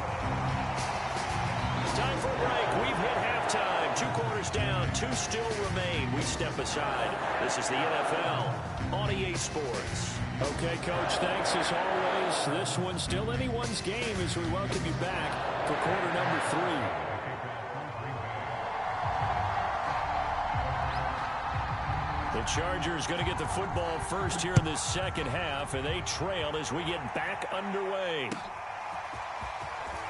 Time for a break. We've hit halftime. 2 quarters down. 2 still remain. We step aside. This is the NFL on EA Sports. Okay, Coach, thanks as always. This one's still anyone's game as we welcome you back for quarter number 3. The Chargers going to get the football first here in this second half, and they trail as we get back underway.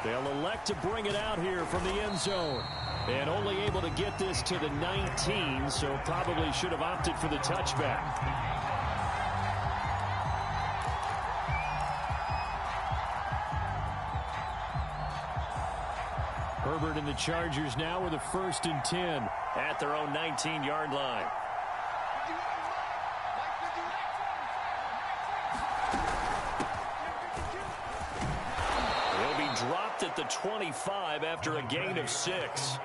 They'll elect to bring it out here from the end zone. And only able to get this to the 19, so probably should have opted for the touchback. Herbert and the Chargers now with a 1st and 10 at their own 19-yard line. Dropped at the 25 after a gain of 6.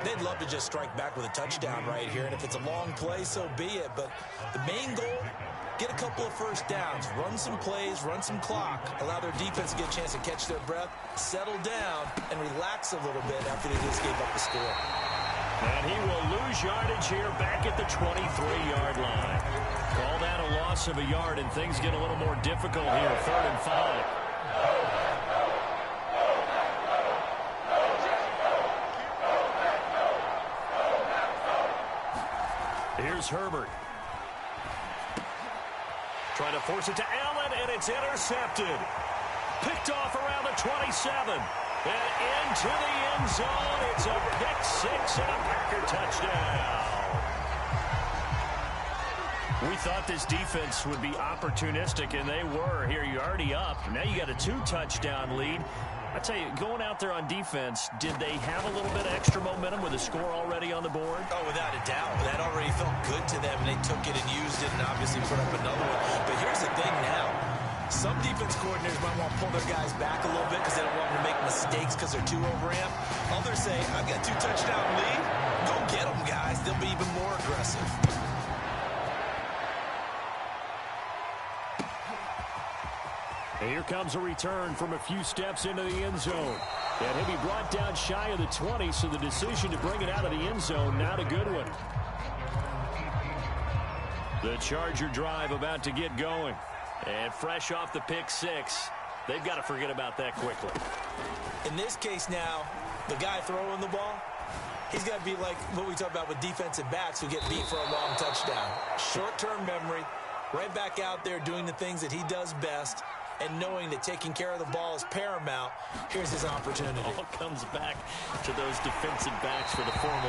They'd love to just strike back with a touchdown right here, and if it's a long play, so be it. But the main goal, get a couple of first downs, run some plays, run some clock, allow their defense to get a chance to catch their breath, settle down, and relax a little bit after they just gave up the score. And he will lose yardage here back at the 23-yard line. Call that a loss of a yard, and things get a little more difficult here, 3rd and 5. Here's Herbert. Trying to force it to Allen, and it's intercepted. Picked off around the 27. And into the end zone. It's a pick 6 and a Packer touchdown. We thought this defense would be opportunistic, and they were. Here, you're already up. Now you got a 2-touchdown lead. I tell you, going out there on defense, did they have a little bit of extra momentum with a score already on the board? Oh, without a doubt. That already felt good to them, and they took it and used it and obviously put up another one. But here's the thing now. Some defense coordinators might want to pull their guys back a little bit because they don't want them to make mistakes because they're too overamped. Others say, I've got a 2-touchdown lead. Go get them, guys. They'll be even more aggressive. And here comes a return from a few steps into the end zone. And he'll be brought down shy of the 20, so the decision to bring it out of the end zone, not a good one. The Charger drive about to get going. And fresh off the pick 6, they've got to forget about that quickly. In this case now, the guy throwing the ball, he's got to be like what we talk about with defensive backs who get beat for a long touchdown. Short-term memory, right back out there doing the things that he does best, and knowing that taking care of the ball is paramount. Here's his opportunity. All comes back to those defensive backs for the former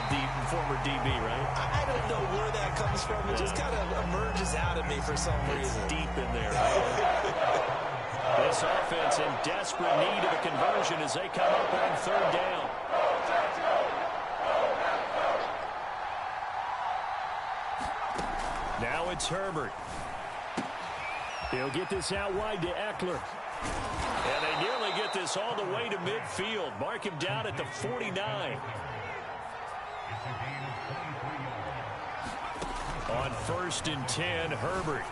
DB, right? I don't know where that comes from. It just kind of emerges out of me for some reason. It's deep in there, right? This offense in desperate need of a conversion as they come up on 3rd down. Now it's Herbert. He'll get this out wide to Eckler. And they nearly get this all the way to midfield. Mark him down at the 49. On 1st and 10, Herbert.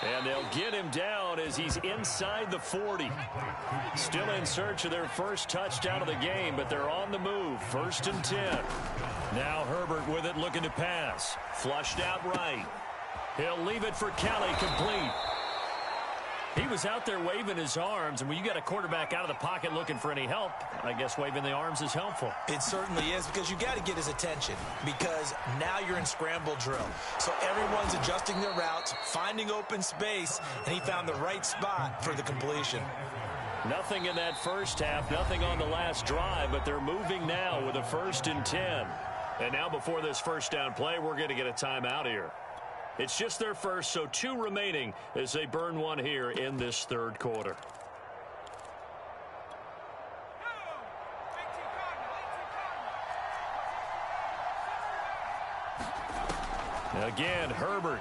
And they'll get him down as he's inside the 40. Still in search of their first touchdown of the game, but they're on the move. 1st and 10. Now Herbert with it, looking to pass. Flushed out right. He'll leave it for Kelly, complete. He was out there waving his arms, and when you got a quarterback out of the pocket looking for any help, I guess waving the arms is helpful. It certainly is, because you got to get his attention, because now you're in scramble drill. So everyone's adjusting their routes, finding open space, and he found the right spot for the completion. Nothing in that first half, nothing on the last drive, but they're moving now with a 1st and 10. And now before this first down play, we're going to get a timeout here. It's just their first, so 2 remaining as they burn one here in this 3rd quarter. Again, Herbert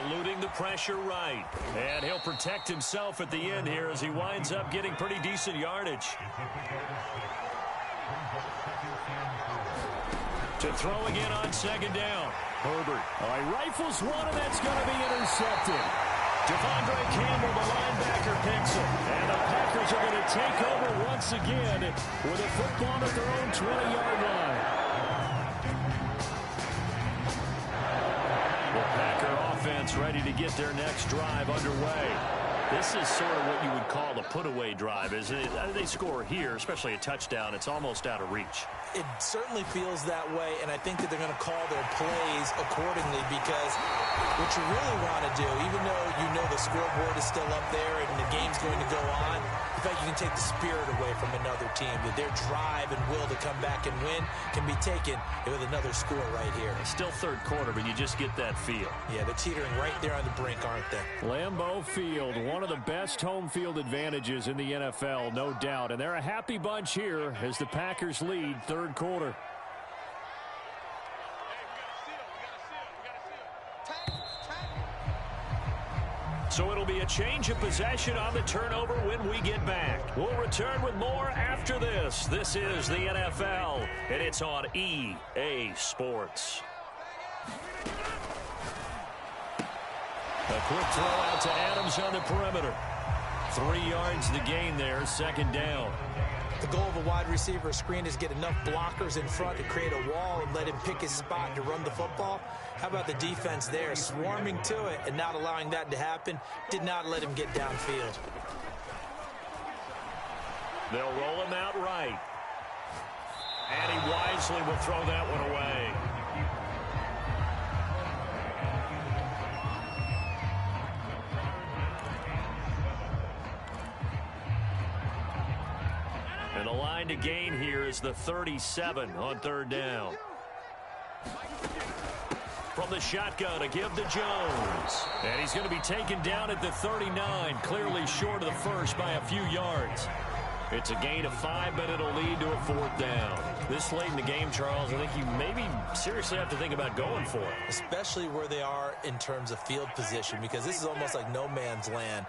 eluding the pressure right. And he'll protect himself at the end here as he winds up getting pretty decent yardage. To throw again on 2nd down. Herbert. Rifles one, and that's going to be intercepted. Devondre Campbell, the linebacker, picks it. And the Packers are going to take over once again with a football at their own 20-yard line. The Packer offense ready to get their next drive underway. This is sort of what you would call a put-away drive, isn't it? They score here, especially a touchdown. It's almost out of reach. It certainly feels that way, and I think that they're going to call their plays accordingly, because what you really want to do, even though you know the scoreboard is still up there and the game's going to go on, in fact, you can take the spirit away from another team. That their drive and will to come back and win can be taken with another score right here. It's still 3rd quarter, but you just get that feel. Yeah, they're teetering right there on the brink, aren't they? Lambeau Field, one of the best home field advantages in the NFL, no doubt. And they're a happy bunch here as the Packers lead 3rd quarter. So it'll be a change of possession on the turnover when we get back. We'll return with more after this. This is the NFL, and it's on EA Sports. A quick throw out to Adams on the perimeter. 3 yards to gain there, 2nd down. The goal of a wide receiver screen is get enough blockers in front to create a wall and let him pick his spot to run the football. How about the defense there, swarming to it and not allowing that to happen? Did not let him get downfield. They'll roll him out right. And he wisely will throw that one away. And the line to gain here is the 37 on 3rd down. From the shotgun to give to Jones. And he's going to be taken down at the 39, clearly short of the first by a few yards. It's a gain of 5, but it'll lead to a 4th down. This late in the game, Charles, I think you maybe seriously have to think about going for it. Especially where they are in terms of field position, because this is almost like no man's land.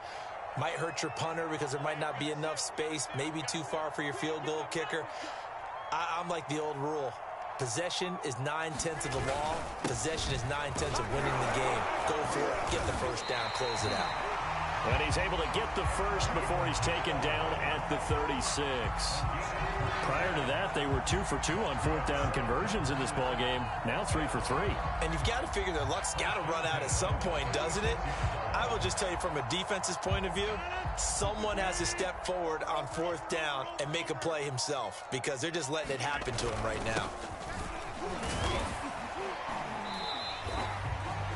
Might hurt your punter because there might not be enough space, maybe too far for your field goal kicker. I'm like the old rule. Possession is 9/10 of the law. Possession is 9/10 of winning the game. Go for it. Get the first down. Close it out. And he's able to get the first before he's taken down at the 36. Prior to that, they were 2 for 2 on 4th down conversions in this ball game. Now 3 for 3. And you've got to figure their luck's got to run out at some point, doesn't it? I will just tell you from a defense's point of view, someone has to step forward on 4th down and make a play himself, because they're just letting it happen to him right now.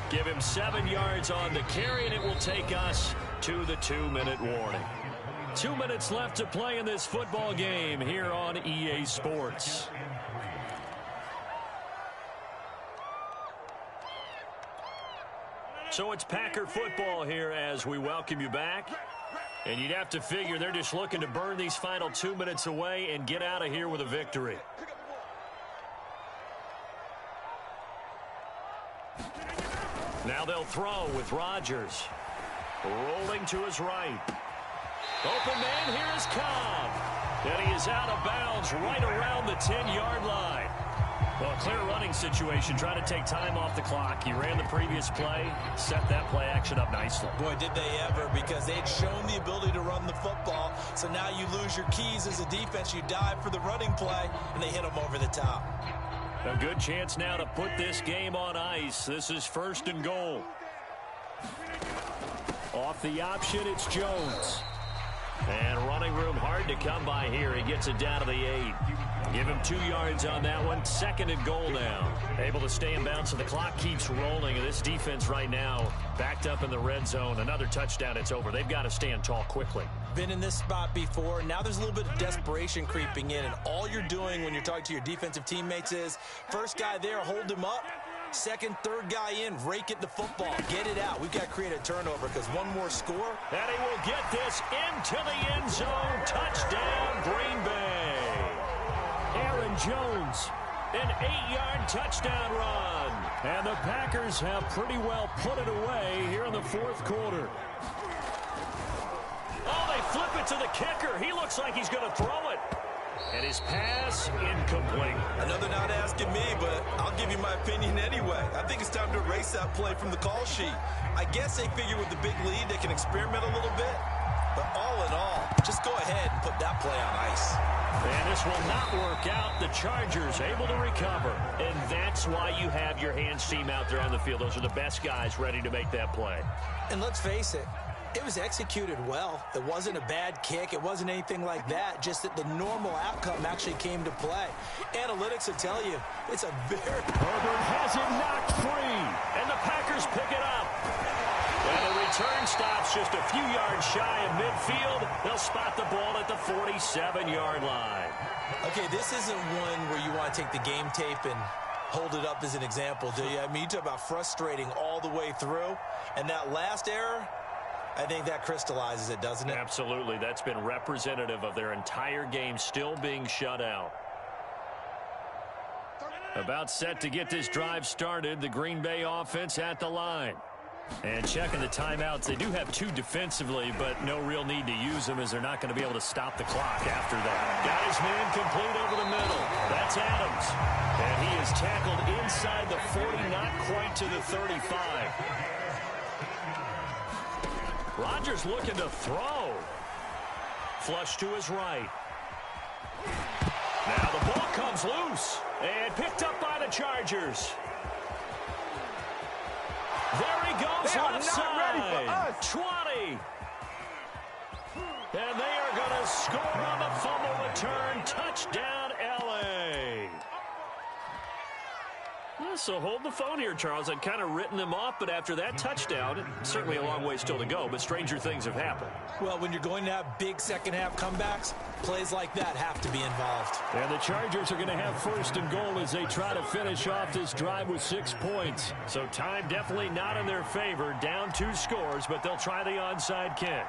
Give him 7 yards on the carry, and it will take us to the 2-minute warning. 2 minutes left to play in this football game here on EA Sports. So it's Packer football here as we welcome you back. And you'd have to figure they're just looking to burn these final 2 minutes away and get out of here with a victory. Now they'll throw with Rodgers. Rolling to his right. Open man, here is Cobb. And he is out of bounds right around the 10-yard line. Well, clear running situation, trying to take time off the clock. He ran the previous play, set that play action up nicely. Boy, did they ever, because they'd shown the ability to run the football. So now you lose your keys as a defense. You dive for the running play, and they hit them over the top. A good chance now to put this game on ice. This is 1st and goal. Off the option, it's Jones. And running room hard to come by here. He gets it down to the 8. Give him 2 yards on that one. 2nd and goal now. Able to stay in bounds, so the clock keeps rolling. And this defense right now backed up in the red zone. Another touchdown, it's over. They've got to stand tall quickly. Been in this spot before. Now there's a little bit of desperation creeping in. And all you're doing when you're talking to your defensive teammates is, first guy there, hold him up. Second, third guy in, rake at the football. Get it out. We've got to create a turnover because one more score. And he will get this into the end zone. Touchdown, Green Bay. Aaron Jones, an 8-yard touchdown run. And the Packers have pretty well put it away here in the 4th quarter. Oh, they flip it to the kicker. He looks like he's going to throw it. And his pass incomplete. Another not asking me, but I'll give you my opinion anyway. I think it's time to erase that play from the call sheet. I guess they figure with the big lead they can experiment a little bit. But all in all, just go ahead and put that play on ice. And this will not work out. The Chargers able to recover. And that's why you have your hands team out there on the field. Those are the best guys ready to make that play. And let's face it, it was executed well. It wasn't a bad kick. It wasn't anything like that. Just that the normal outcome actually came to play. Analytics will tell you it's a very... Herbert has it knocked free. And the Packers pick it up. And the return stops just a few yards shy of midfield. They'll spot the ball at the 47-yard line. Okay, this isn't one where you want to take the game tape and hold it up as an example, do you? I mean, you talk about frustrating all the way through. And that last error, I think that crystallizes it, doesn't it? Absolutely. That's been representative of their entire game still being shut out. About set to get this drive started. The Green Bay offense at the line. And checking the timeouts. They do have 2 defensively, but no real need to use them as they're not going to be able to stop the clock after that. Got his man complete over the middle. That's Adams. And he is tackled inside the 40, not quite to the 35. Rodgers looking to throw. Flush to his right. Now the ball comes loose and picked up by the Chargers. There he goes, left side. 20. And they are going to score on the fumble return. Touchdown, L.A. So hold the phone here, Charles. I'd kind of written them off, but after that touchdown, certainly a long way still to go, but stranger things have happened. Well, when you're going to have big second-half comebacks, plays like that have to be involved. And the Chargers are going to have 1st and goal as they try to finish off this drive with 6 points. So time definitely not in their favor. Down 2 scores, but they'll try the onside kick.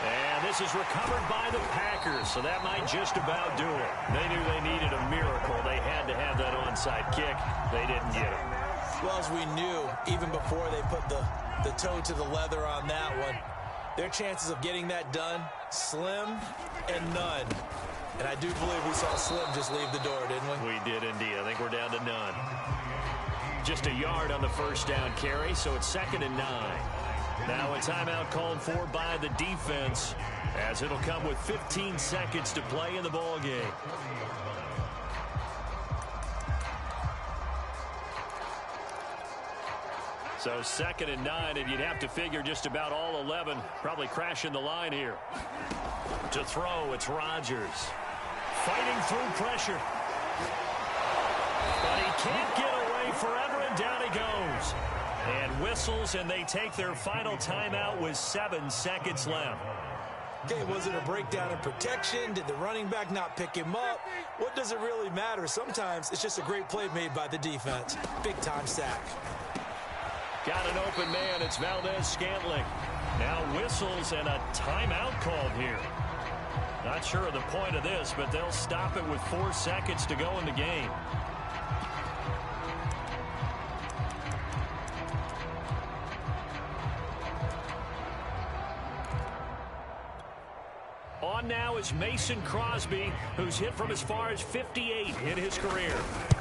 And this is recovered by the Packers, so that might just about do it. They knew they needed a miracle. They had to have that onside kick. They didn't get it. Well, as we knew, even before they put the toe to the leather on that one, their chances of getting that done, slim and none. And I do believe we saw Slim just leave the door, didn't we? We did indeed. I think we're down to none. Just a yard on the 1st down carry, so it's 2nd and 9. Now a timeout called for by the defense as it'll come with 15 seconds to play in the ball game. So 2nd and 9, and you'd have to figure just about all 11 probably crashing the line here. To throw, it's Rodgers. Fighting through pressure. But he can't get away forever, and down he goes. And whistles, and they take their final timeout with 7 seconds left. Okay, was it a breakdown in protection? Did the running back not pick him up? What does it really matter? Sometimes it's just a great play made by the defense. Big-time sack. Got an open man. It's Valdez-Scantling. Now whistles and a timeout called here. Not sure of the point of this, but they'll stop it with 4 seconds to go in the game. On now is Mason Crosby, who's hit from as far as 58 in his career.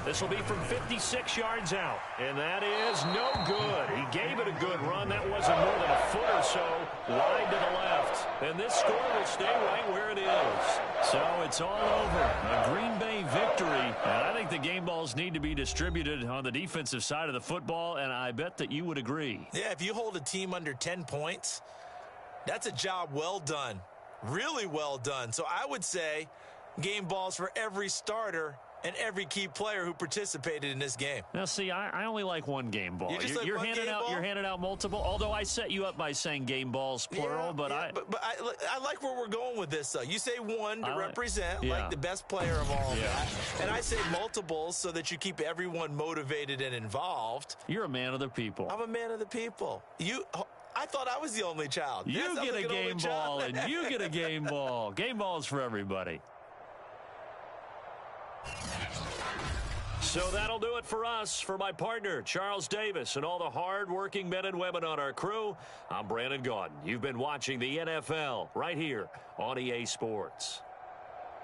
This will be from 56 yards out. And that is no good. He gave it a good run. That wasn't more than a foot or so wide to the left. And this score will stay right where it is. So it's all over. A Green Bay victory. And I think the game balls need to be distributed on the defensive side of the football, and I bet that you would agree. Yeah, if you hold a team under 10 points, that's a job well done. Really well done. So I would say game balls for every starter and every key player who participated in this game. Now, see, I only like one game ball. You're handing out multiple. Although I set you up by saying game balls plural, but I like where we're going with this. Though you say one to represent like the best player of all that, and I say multiples so that you keep everyone motivated and involved. You're a man of the people. I'm a man of the people. I thought I was the only child. You get a game ball, and you get a game ball. Game balls for everybody. So that'll do it for us. For my partner, Charles Davis, and all the hard-working men and women on our crew, I'm Brandon Gaudin. You've been watching the NFL right here on EA Sports.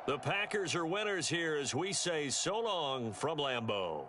The Packers are winners here as we say so long from Lambeau.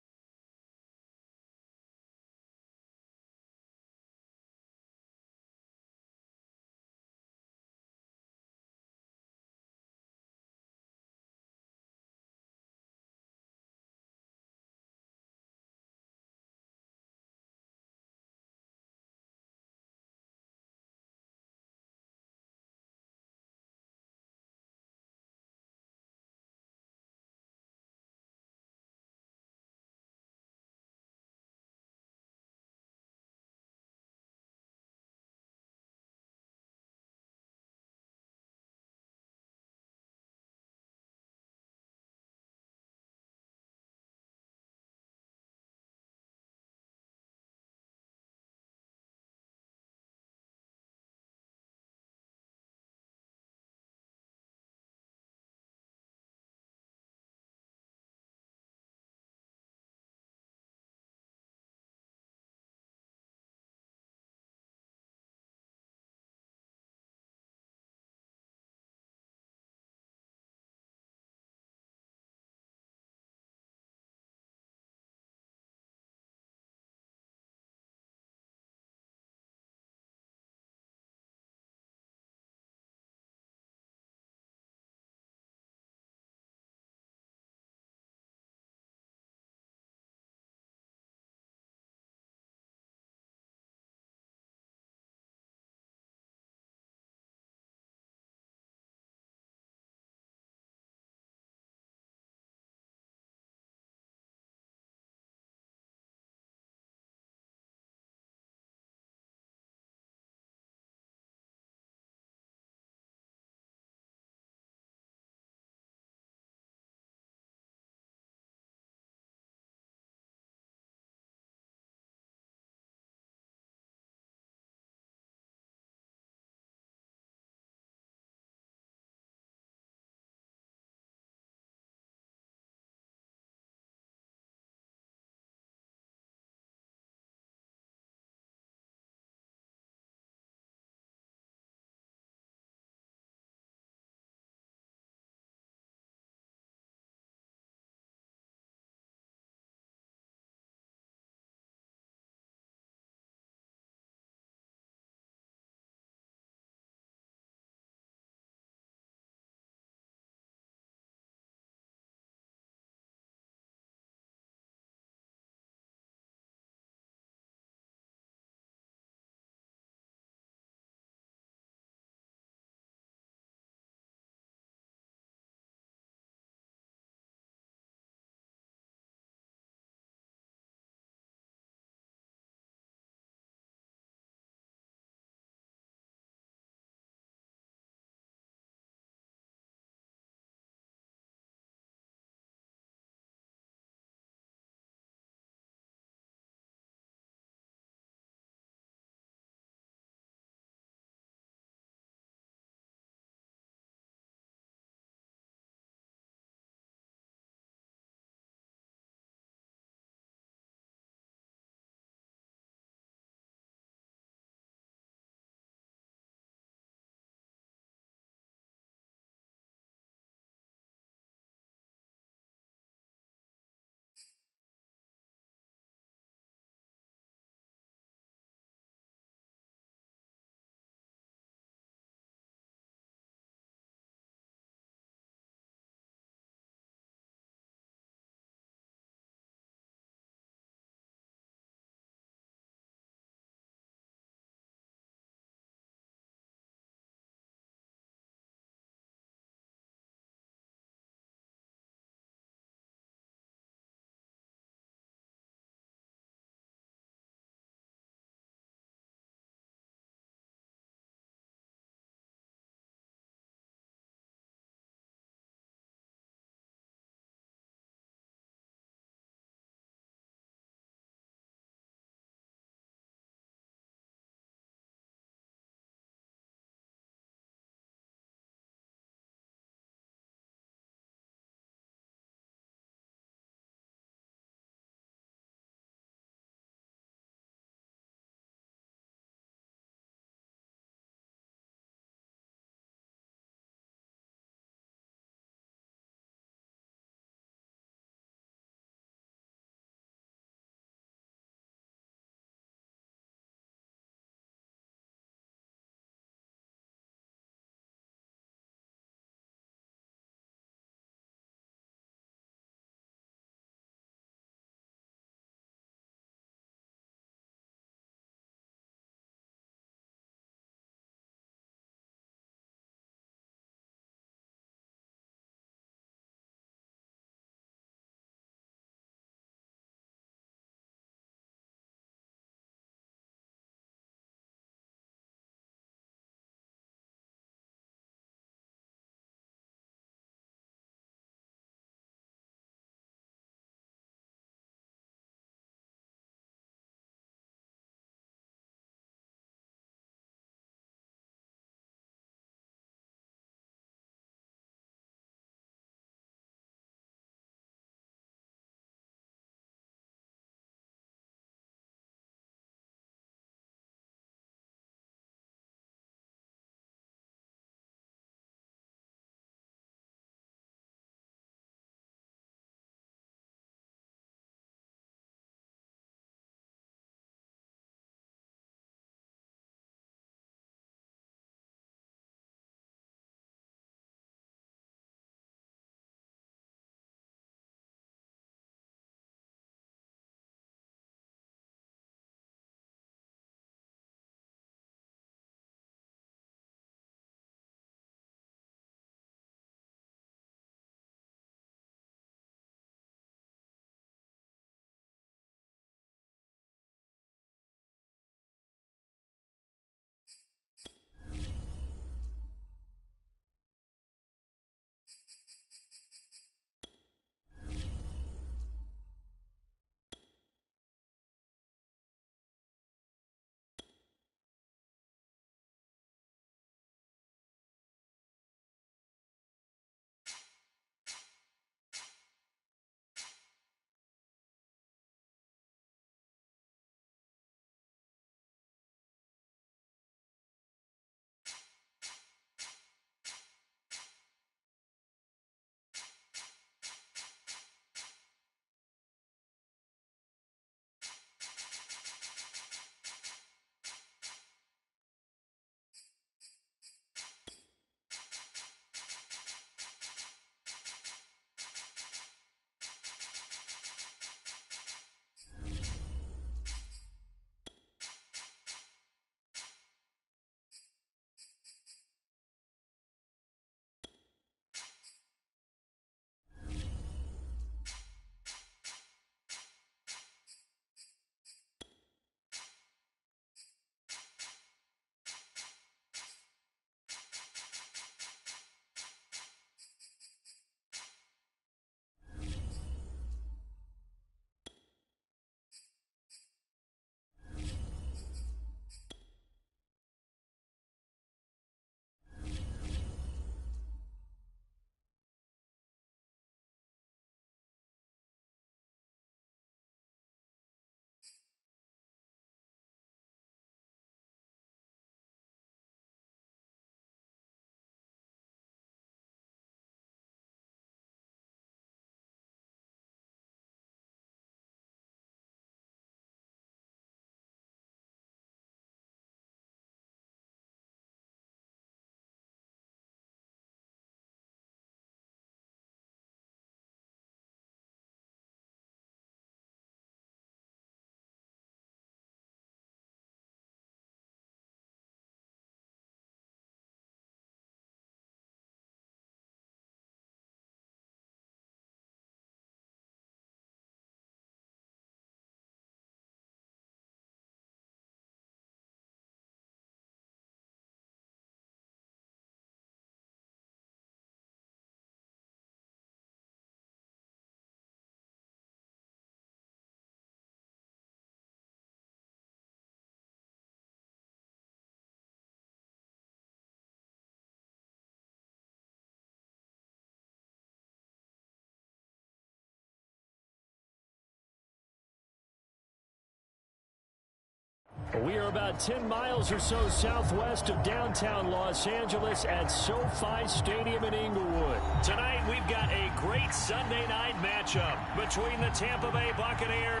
We are about 10 miles or so southwest of downtown Los Angeles at SoFi Stadium in Inglewood. Tonight, we've got a great Sunday night matchup between the Tampa Bay Buccaneers.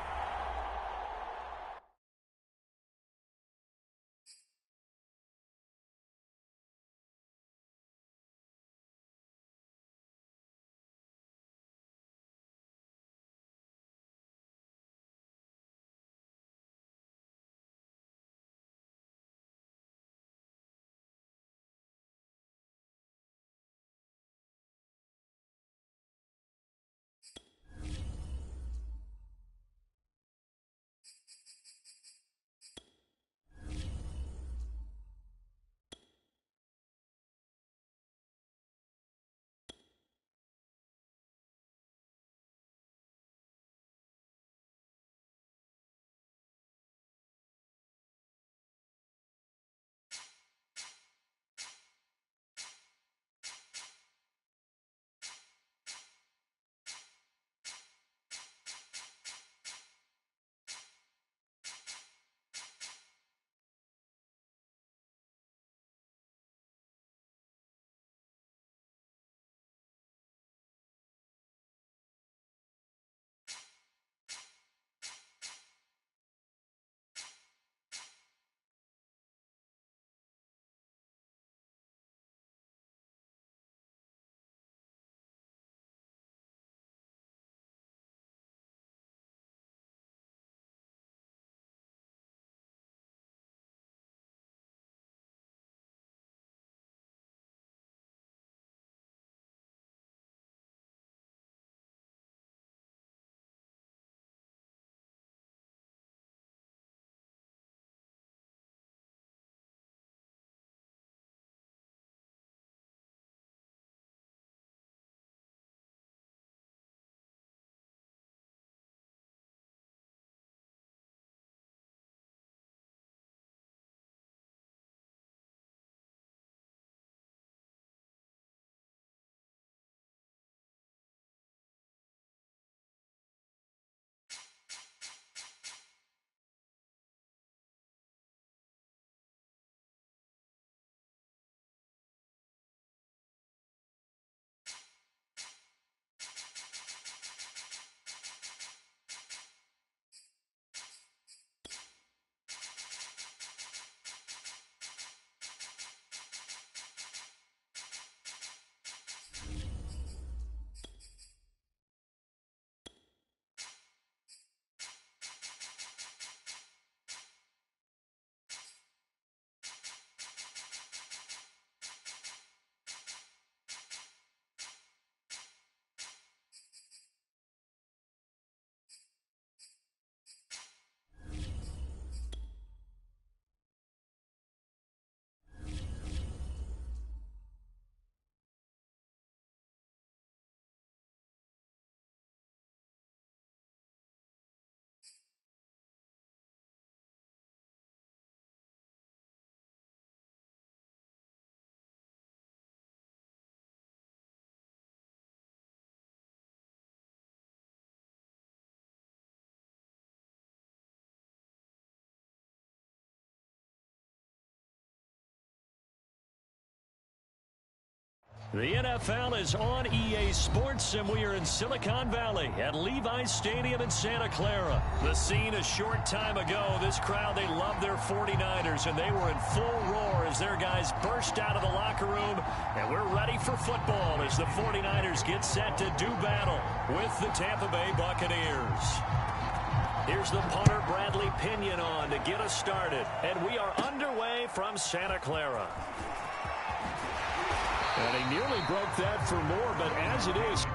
The NFL is on EA Sports, and we are in Silicon Valley at Levi's Stadium in Santa Clara. The scene a short time ago, this crowd, they love their 49ers, and they were in full roar as their guys burst out of the locker room, and we're ready for football as the 49ers get set to do battle with the Tampa Bay Buccaneers. Here's the punter, Bradley Pinion, on to get us started, and we are underway from Santa Clara. And he nearly broke that for more, but as it is,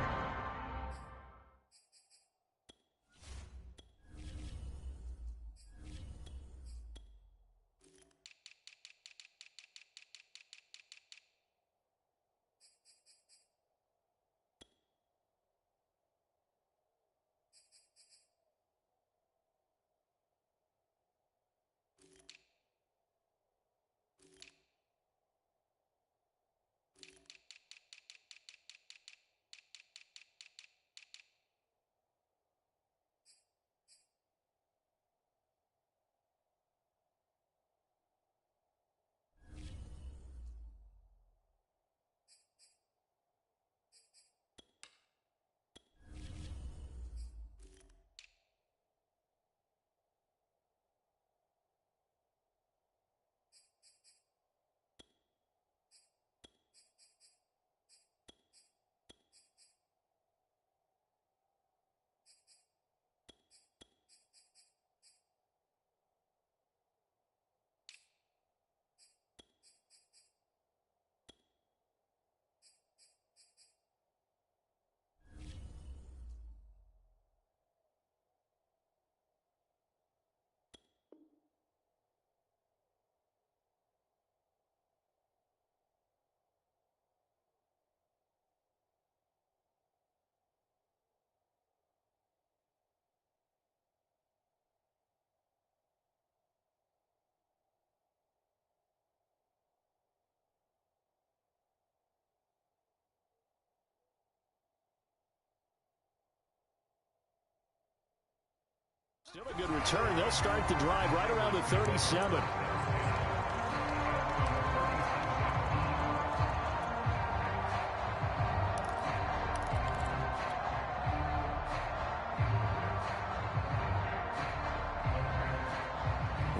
Still a good return. They'll start the drive right around the 37.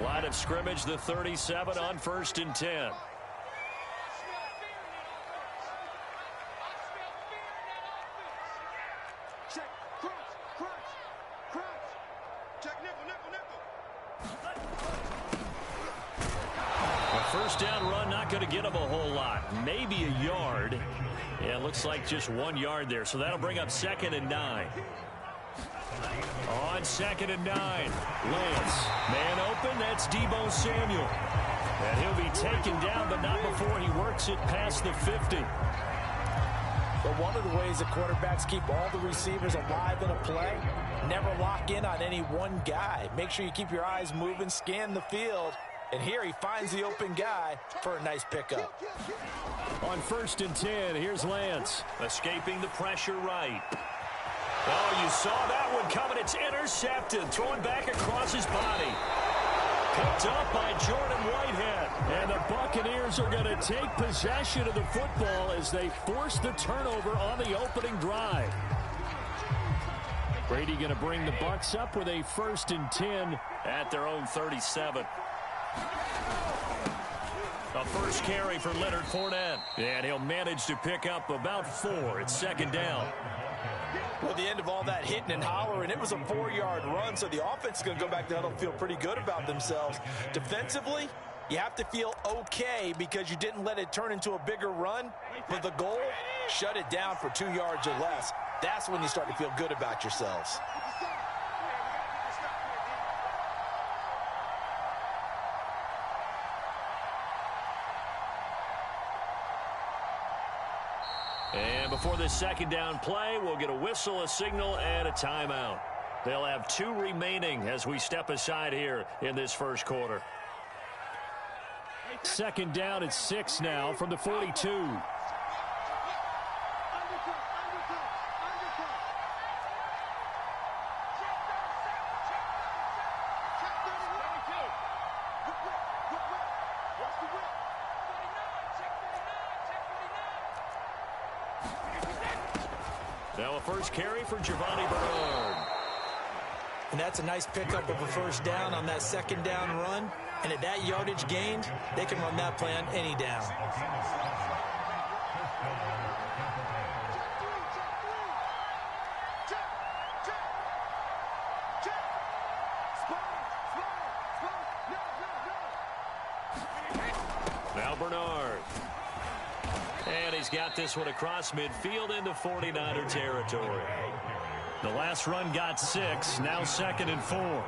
Line of scrimmage, the 37 on 1st and 10. Check, crunch. Check, nickel. A first down run, not going to get him a whole lot. Maybe a yard. Yeah, it looks like just 1 yard there. So that'll bring up 2nd and 9. On 2nd and 9, Lance. Man open, that's Deebo Samuel. And he'll be taken down, but not before he works it past the 50. But one of the ways that quarterbacks keep all the receivers alive in a play, never lock in on any one guy. Make sure you keep your eyes moving, scan the field. And here he finds the open guy for a nice pickup. On 1st and 10, here's Lance. Escaping the pressure right. Oh, you saw that one coming. It's intercepted. Throwing back across his body. Picked up by Jordan Whitehead. And the Buccaneers are going to take possession of the football as they force the turnover on the opening drive. Brady going to bring the Bucs up with a 1st and 10 at their own 37. A first carry for Leonard Fournette. And he'll manage to pick up about 4. It's 2nd down. Well, the end of all that hitting and hollering, it was a 4-yard run, so the offense is going to go back to huddle and feel pretty good about themselves. Defensively, you have to feel okay because you didn't let it turn into a bigger run. But the goal, shut it down for 2 yards or less. That's when you start to feel good about yourselves. And before this 2nd down play, we'll get a whistle, a signal, and a timeout. They'll have 2 remaining as we step aside here in this first quarter. 2nd down at 6 now from the 42. Now a first carry for Giovanni Bernard. And that's a nice pickup of a first down on that 2nd down run. And at that yardage gained, they can run that play on any down. Now Bernard. And he's got this one across midfield into 49er territory. The last run got 6. Now 2nd and 4.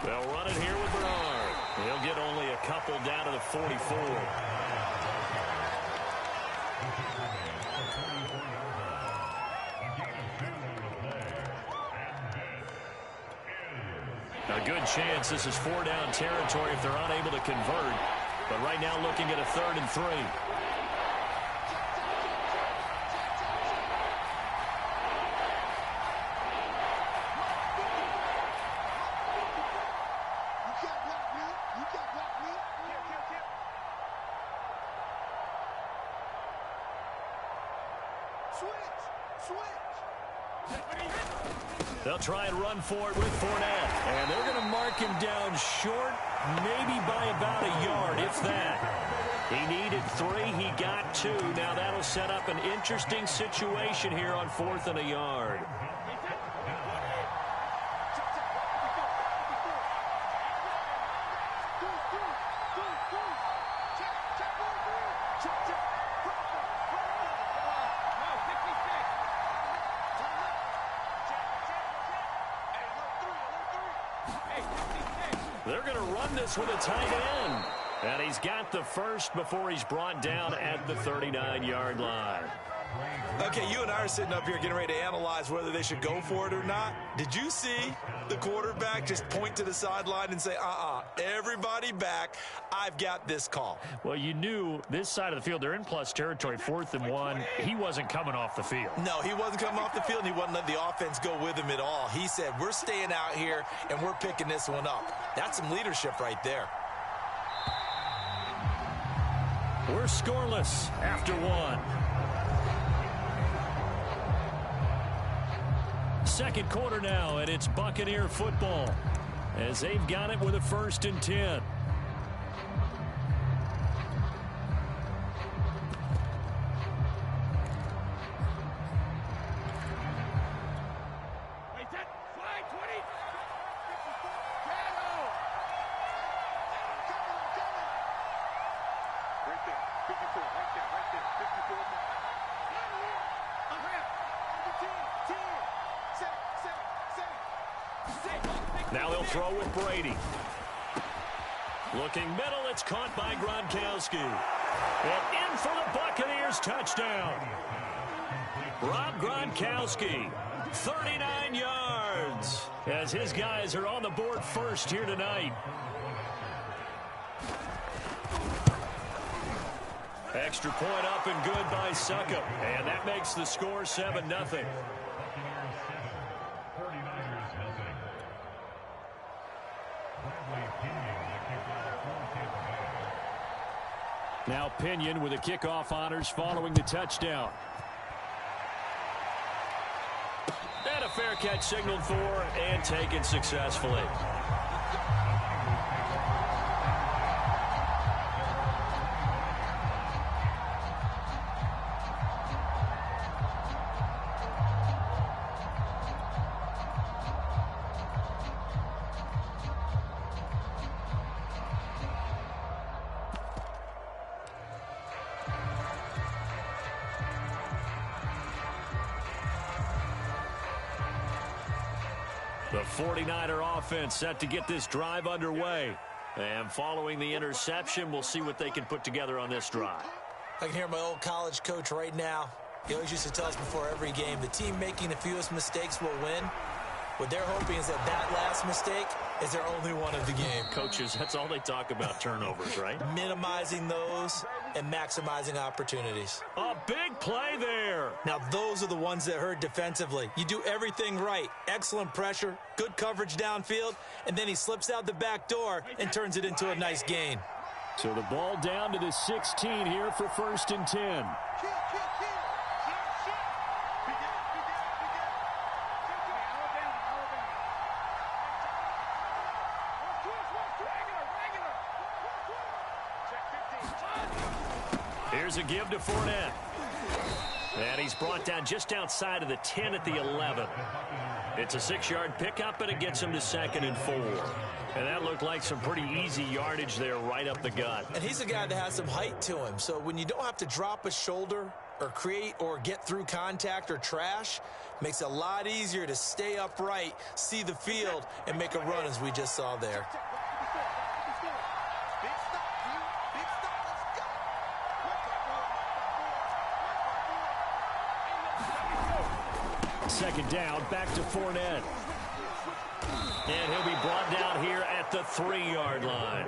They'll run it here with Bernard. He'll get only a couple down to the 44. A good chance this is 4-down territory if they're unable to convert. But right now looking at a 3rd and 3. They'll try and run for it with Fournette. And they're going to mark him down short, maybe by about a yard, if that. He needed 3. He got 2. Now that'll set up an interesting situation here on 4th and a yard. They're going to run this with a tight end. And he's got the first before he's brought down at the 39-yard line. Okay, you and I are sitting up here getting ready to analyze whether they should go for it or not. Did you see the quarterback just point to the sideline and say, everybody back, I've got this call? Well, you knew this side of the field, they're in plus territory, 4th and 1. He wasn't coming off the field. No, he wasn't coming off the field, and he wasn't letting the offense go with him at all. He said, we're staying out here, and we're picking this one up. That's some leadership right there. We're scoreless after 1. Second quarter now, and it's Buccaneer football as they've got it with a 1st and 10. Now they'll throw with Brady. Looking middle, it's caught by Gronkowski. And in for the Buccaneers, touchdown. Rob Gronkowski, 39 yards, as his guys are on the board first here tonight. Extra point up and good by Succop, and that makes the score 7-0. Now Pinion with the kickoff honors following the touchdown. And a fair catch signaled for and taken successfully. The 49er offense set to get this drive underway. And following the interception, we'll see what they can put together on this drive. I can hear my old college coach right now. He always used to tell us before every game, the team making the fewest mistakes will win. What they're hoping is that that last mistake is their only one of the game. Coaches, that's all they talk about, turnovers, right? Minimizing those and maximizing opportunities. A big play there. Now, those are the ones that hurt defensively. You do everything right. Excellent pressure, good coverage downfield, and then he slips out the back door and turns it into a nice gain. So the ball down to the 16 here for 1st and 10. Here's a give to Fournette. And he's brought down just outside of the 10 at the 11. It's a 6-yard pickup, and it gets him to 2nd and 4. And that looked like some pretty easy yardage there right up the gut. And he's a guy that has some height to him. So when you don't have to drop a shoulder or create or get through contact or trash, makes it a lot easier to stay upright, see the field, and make a run as we just saw there. Second down, back to Fournette. And he'll be brought down here at the 3-yard line.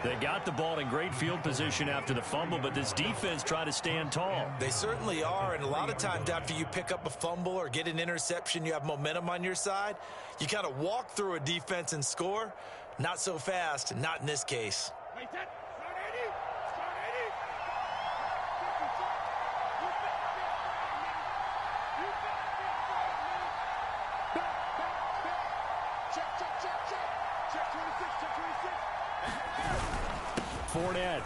They got the ball in great field position after the fumble, but this defense tried to stand tall. They certainly are, and a lot of times after you pick up a fumble or get an interception, you have momentum on your side. You kind of walk through a defense and score. Not so fast, not in this case. Fournette.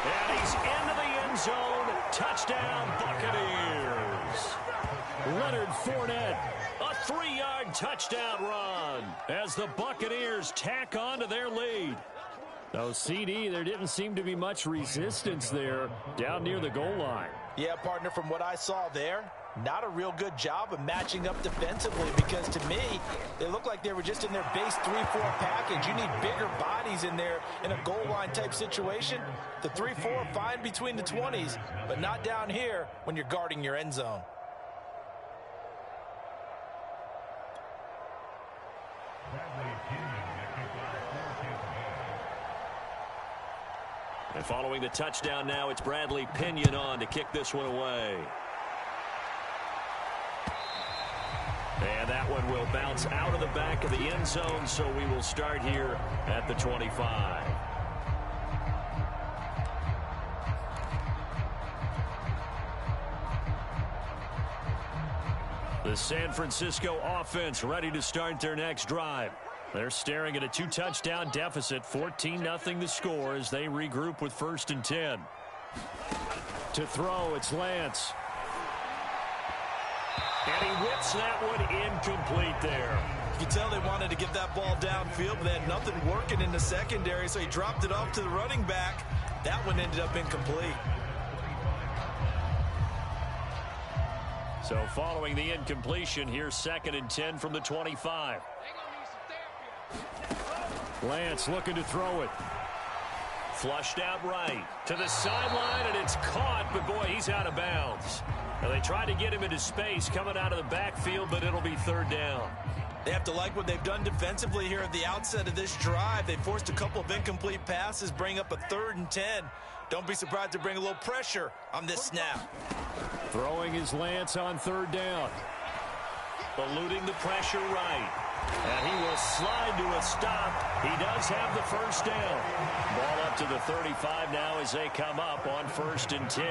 And he's into the end zone. Touchdown, Buccaneers. Leonard Fournette. A 3-yard touchdown run as the Buccaneers tack on to their lead. Though CD, there didn't seem to be much resistance there down near the goal line. Yeah, partner, from what I saw there, not a real good job of matching up defensively, because to me, they look like they were just in their base 3-4 package. You need bigger bodies in there in a goal line type situation. The 3-4 fine between the 20s, but not down here when you're guarding your end zone. And following the touchdown now, it's Bradley Pinion on to kick this one away. And that one will bounce out of the back of the end zone, so we will start here at the 25. The San Francisco offense ready to start their next drive. They're staring at a 2-touchdown deficit, 14-0 the score as they regroup with 1st and 10. To throw, it's Lance. And he whips that one incomplete there. You can tell they wanted to get that ball downfield, but they had nothing working in the secondary, so he dropped it off to the running back. That one ended up incomplete. So following the incompletion, here's 2nd and 10 from the 25. Lance looking to throw it. Flushed out right to the sideline, and it's caught, but boy, he's out of bounds. Now they tried to get him into space coming out of the backfield, but it'll be 3rd down. They have to like what they've done defensively here at the outset of this drive. They forced a couple of incomplete passes, bring up a 3rd and 10. Don't be surprised to bring a little pressure on this snap. Throwing his Lance on 3rd down. Eluding the pressure right. And he will slide to a stop. He does have the 1st down. Ball up to the 35 now as they come up on 1st and 10.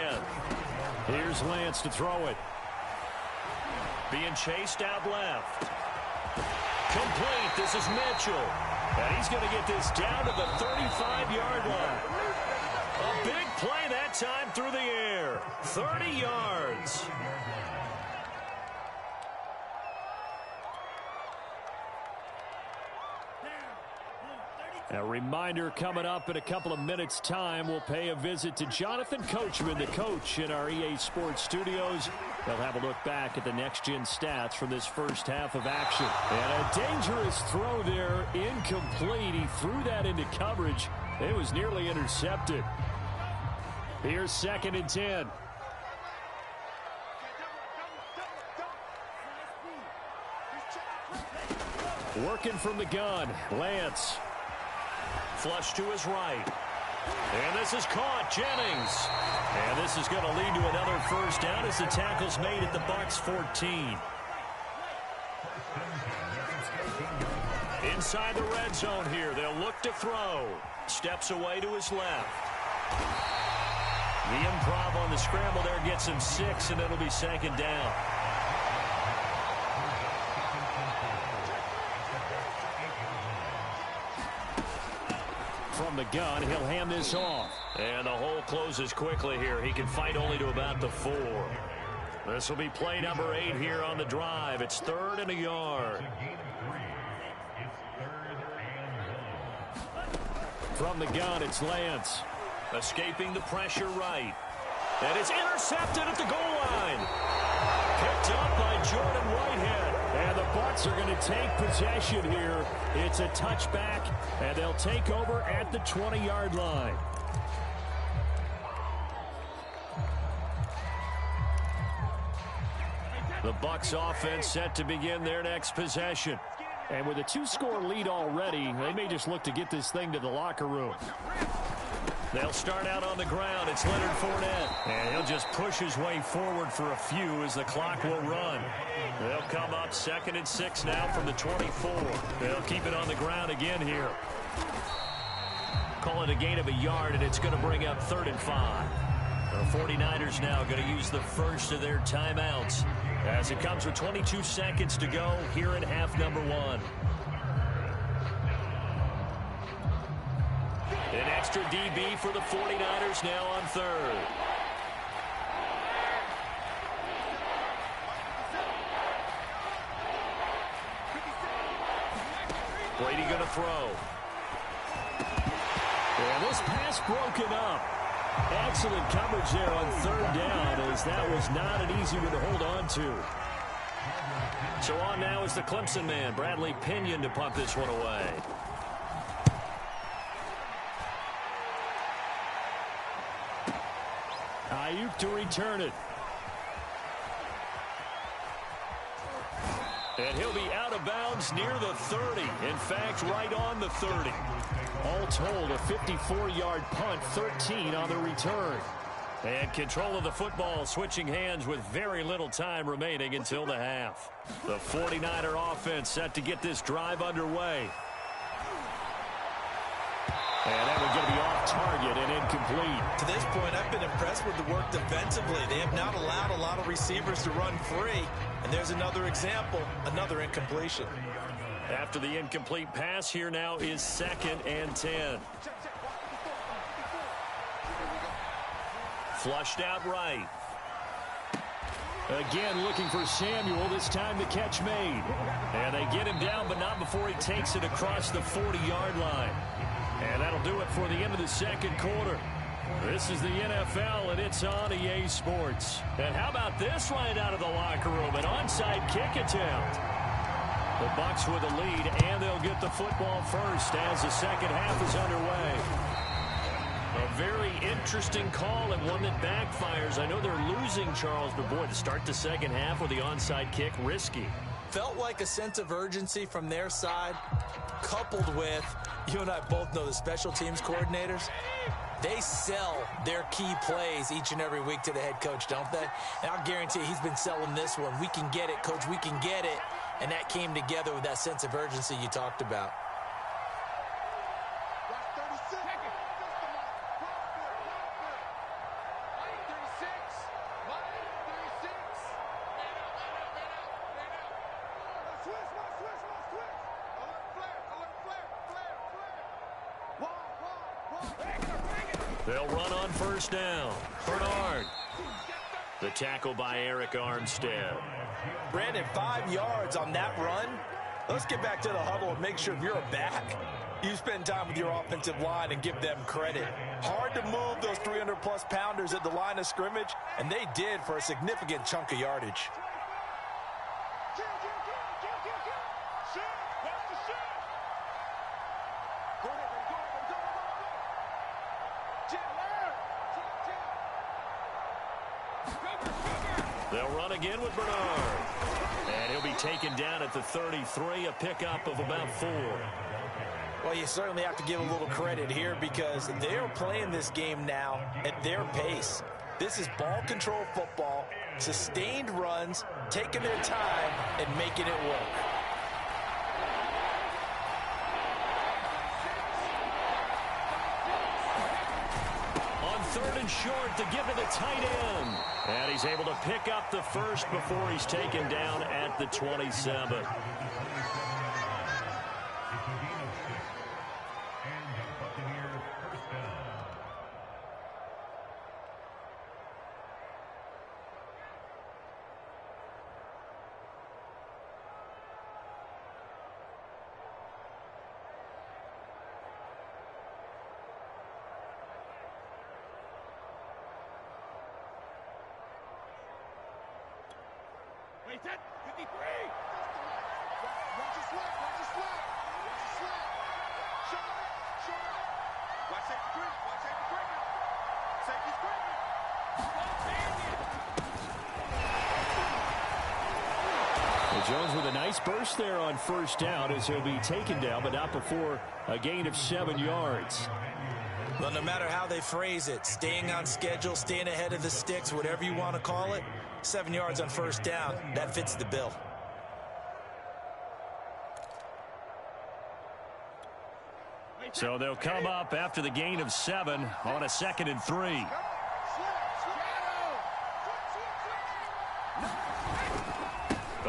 Here's Lance to throw it. Being chased out left. Complete. This is Mitchell. And he's going to get this down to the 35-yard line. A big play that time through the air. 30 yards. A reminder, coming up in a couple of minutes' time, we'll pay a visit to Jonathan Coachman, the coach in our EA Sports studios. They'll have a look back at the next-gen stats from this first half of action. And a dangerous throw there, incomplete. He threw that into coverage. It was nearly intercepted. Here's 2nd and 10. Working from the gun, Lance. Flush to his right. And this is caught, Jennings. And this is going to lead to another 1st down as the tackle's made at the Bucs 14. Inside the red zone here, they'll look to throw. Steps away to his left. The improv on the scramble there gets him 6, and it'll be 2nd down. From the gun, he'll hand this off. And the hole closes quickly here. He can fight only to about the 4. This will be play number 8 here on the drive. It's 3rd and a yard. From the gun, it's Lance. Escaping the pressure right. And it's intercepted at the goal line. Picked up by Jordan Whitehead. And the Bucs are going to take possession here. It's a touchback, and they'll take over at the 20-yard line. The Bucs offense set to begin their next possession. And with a 2-score lead already, they may just look to get this thing to the locker room. They'll start out on the ground. It's Leonard Fournette. And he'll just push his way forward for a few as the clock will run. They'll come up 2nd and 6 now from the 24. They'll keep it on the ground again here. Call it a gain of a yard, and it's going to bring up 3rd and 5. The 49ers now going to use the first of their timeouts as it comes with 22 seconds to go here in half number 1. An extra DB for the 49ers now on 3rd. Brady going to throw. And this pass broken up. Excellent coverage there on third down, as that was not an easy one to hold on to. So on now is the Clemson man, Bradley Pinion, to punt this one away. Ayuk to return it. And he'll be out of bounds near the 30. In fact, right on the 30. All told, a 54-yard punt, 13 on the return. And control of the football switching hands with very little time remaining until the half. The 49er offense set to get this drive underway. And that one's going to be off target and incomplete. To this point, I've been impressed with the work defensively. They have not allowed a lot of receivers to run free. And there's another example, another incompletion. After the incomplete pass, here now is 2nd and 10. Flushed out right. Again looking for Samuel, this time the catch made. And they get him down, but not before he takes it across the 40-yard line. And that'll do it for the end of the second quarter. This is the NFL, and it's on EA Sports. And how about this right out of the locker room? An onside kick attempt. The Bucs with a lead, and they'll get the football first as the second half is underway. A very interesting call and one that backfires. I know they're losing, Charles, but boy, to start the second half with the onside kick, risky. Felt like a sense of urgency from their side, coupled with, you and I both know the special teams coordinators. They sell their key plays each and every week to the head coach, don't they? And I'll guarantee he's been selling this one. We can get it, coach, we can get it. And that came together with that sense of urgency you talked about. They'll run on first down. Bernard. The tackle by Eric Armstead. Brandon, 5 yards on that run. Let's get back to the huddle and make sure if you're a back, you spend time with your offensive line and give them credit. Hard to move those 300-plus pounders at the line of scrimmage, and they did for a significant chunk of yardage. They'll run again with Bernard. And he'll be taken down at the 33, a pickup of about 4. Well, you certainly have to give a little credit here because they're playing this game now at their pace. This is ball control football, sustained runs, taking their time, and making it work. On 3rd and short to give to the tight end. And he's able to pick up the first before he's taken down at the 27. Wait, 53! Watch your slap, watch your slap. Watch your slap. Short. Watch safety quick, watch safety quick. Safety's quick. Well, Jones with a nice burst there on first down as he'll be taken down, but not before a gain of 7 yards. Well, no matter how they phrase it, staying on schedule, staying ahead of the sticks, whatever you want to call it, 7 yards on first down, that fits the bill. So they'll come up after the gain of 7 on a 2nd and 3.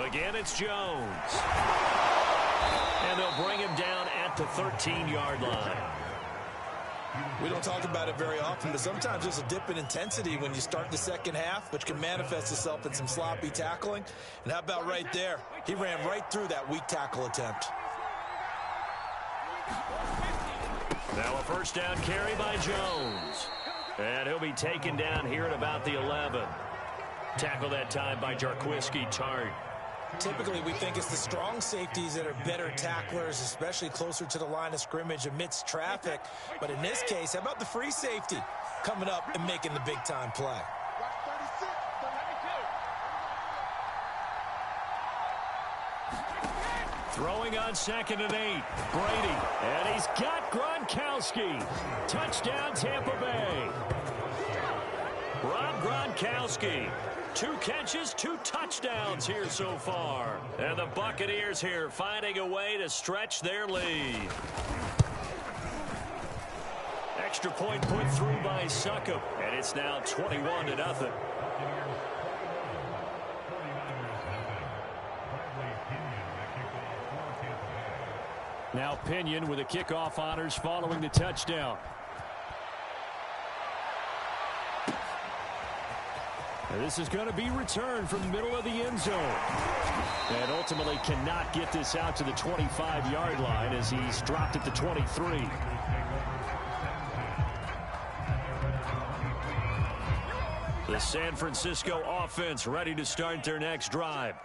Again, it's Jones. And they'll bring him down at the 13-yard line. We don't talk about it very often, but sometimes there's a dip in intensity when you start the second half, which can manifest itself in some sloppy tackling. And how about right there? He ran right through that weak tackle attempt. Now a first down carry by Jones. And he'll be taken down here at about the 11. Tackle that time by Jarquiski Tart. Typically, we think it's the strong safeties that are better tacklers, especially closer to the line of scrimmage amidst traffic. But in this case, how about the free safety coming up and making the big-time play? Throwing on 2nd and 8. Brady. And he's got Gronkowski. Touchdown, Tampa Bay. Rob Gronkowski. 2 catches, 2 touchdowns here so far. And the Buccaneers here finding a way to stretch their lead. Extra point put through by Succop. And it's now 21-0. Now Pinion with the kickoff honors following the touchdown. And this is going to be returned from the middle of the end zone. And ultimately cannot get this out to the 25-yard line as he's dropped at the 23. The San Francisco offense ready to start their next drive.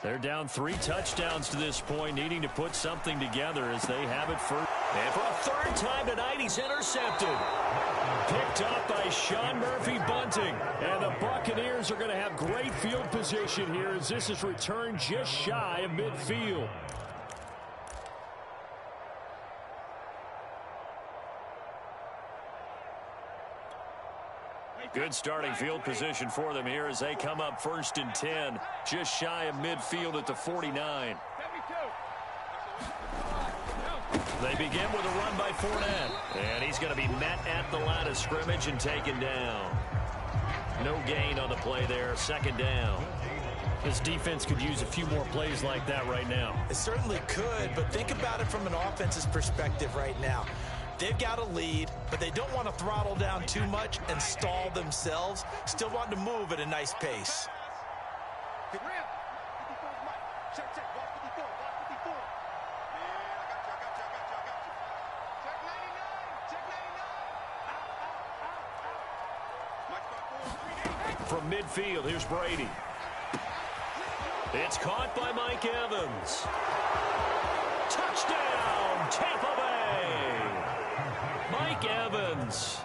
They're down 3 touchdowns to this point, needing to put something together as they have it first. And for a 3rd time tonight, he's intercepted. Picked up by Sean Murphy-Bunting. And the Buccaneers are going to have great field position here as this is returned just shy of midfield. Good starting field position for them here as they come up 1st and 10, just shy of midfield at the 49. They begin with a run by Fournette, and he's going to be met at the line of scrimmage and taken down. No gain on the play there, 2nd down. This defense could use a few more plays like that right now. It certainly could, but think about it from an offense's perspective right now. They've got a lead, but they don't want to throttle down too much and stall themselves. Still want to move at a nice pace. From midfield, here's Brady. It's caught by Mike Evans. Touchdown, Tampa Bay! Mike Evans.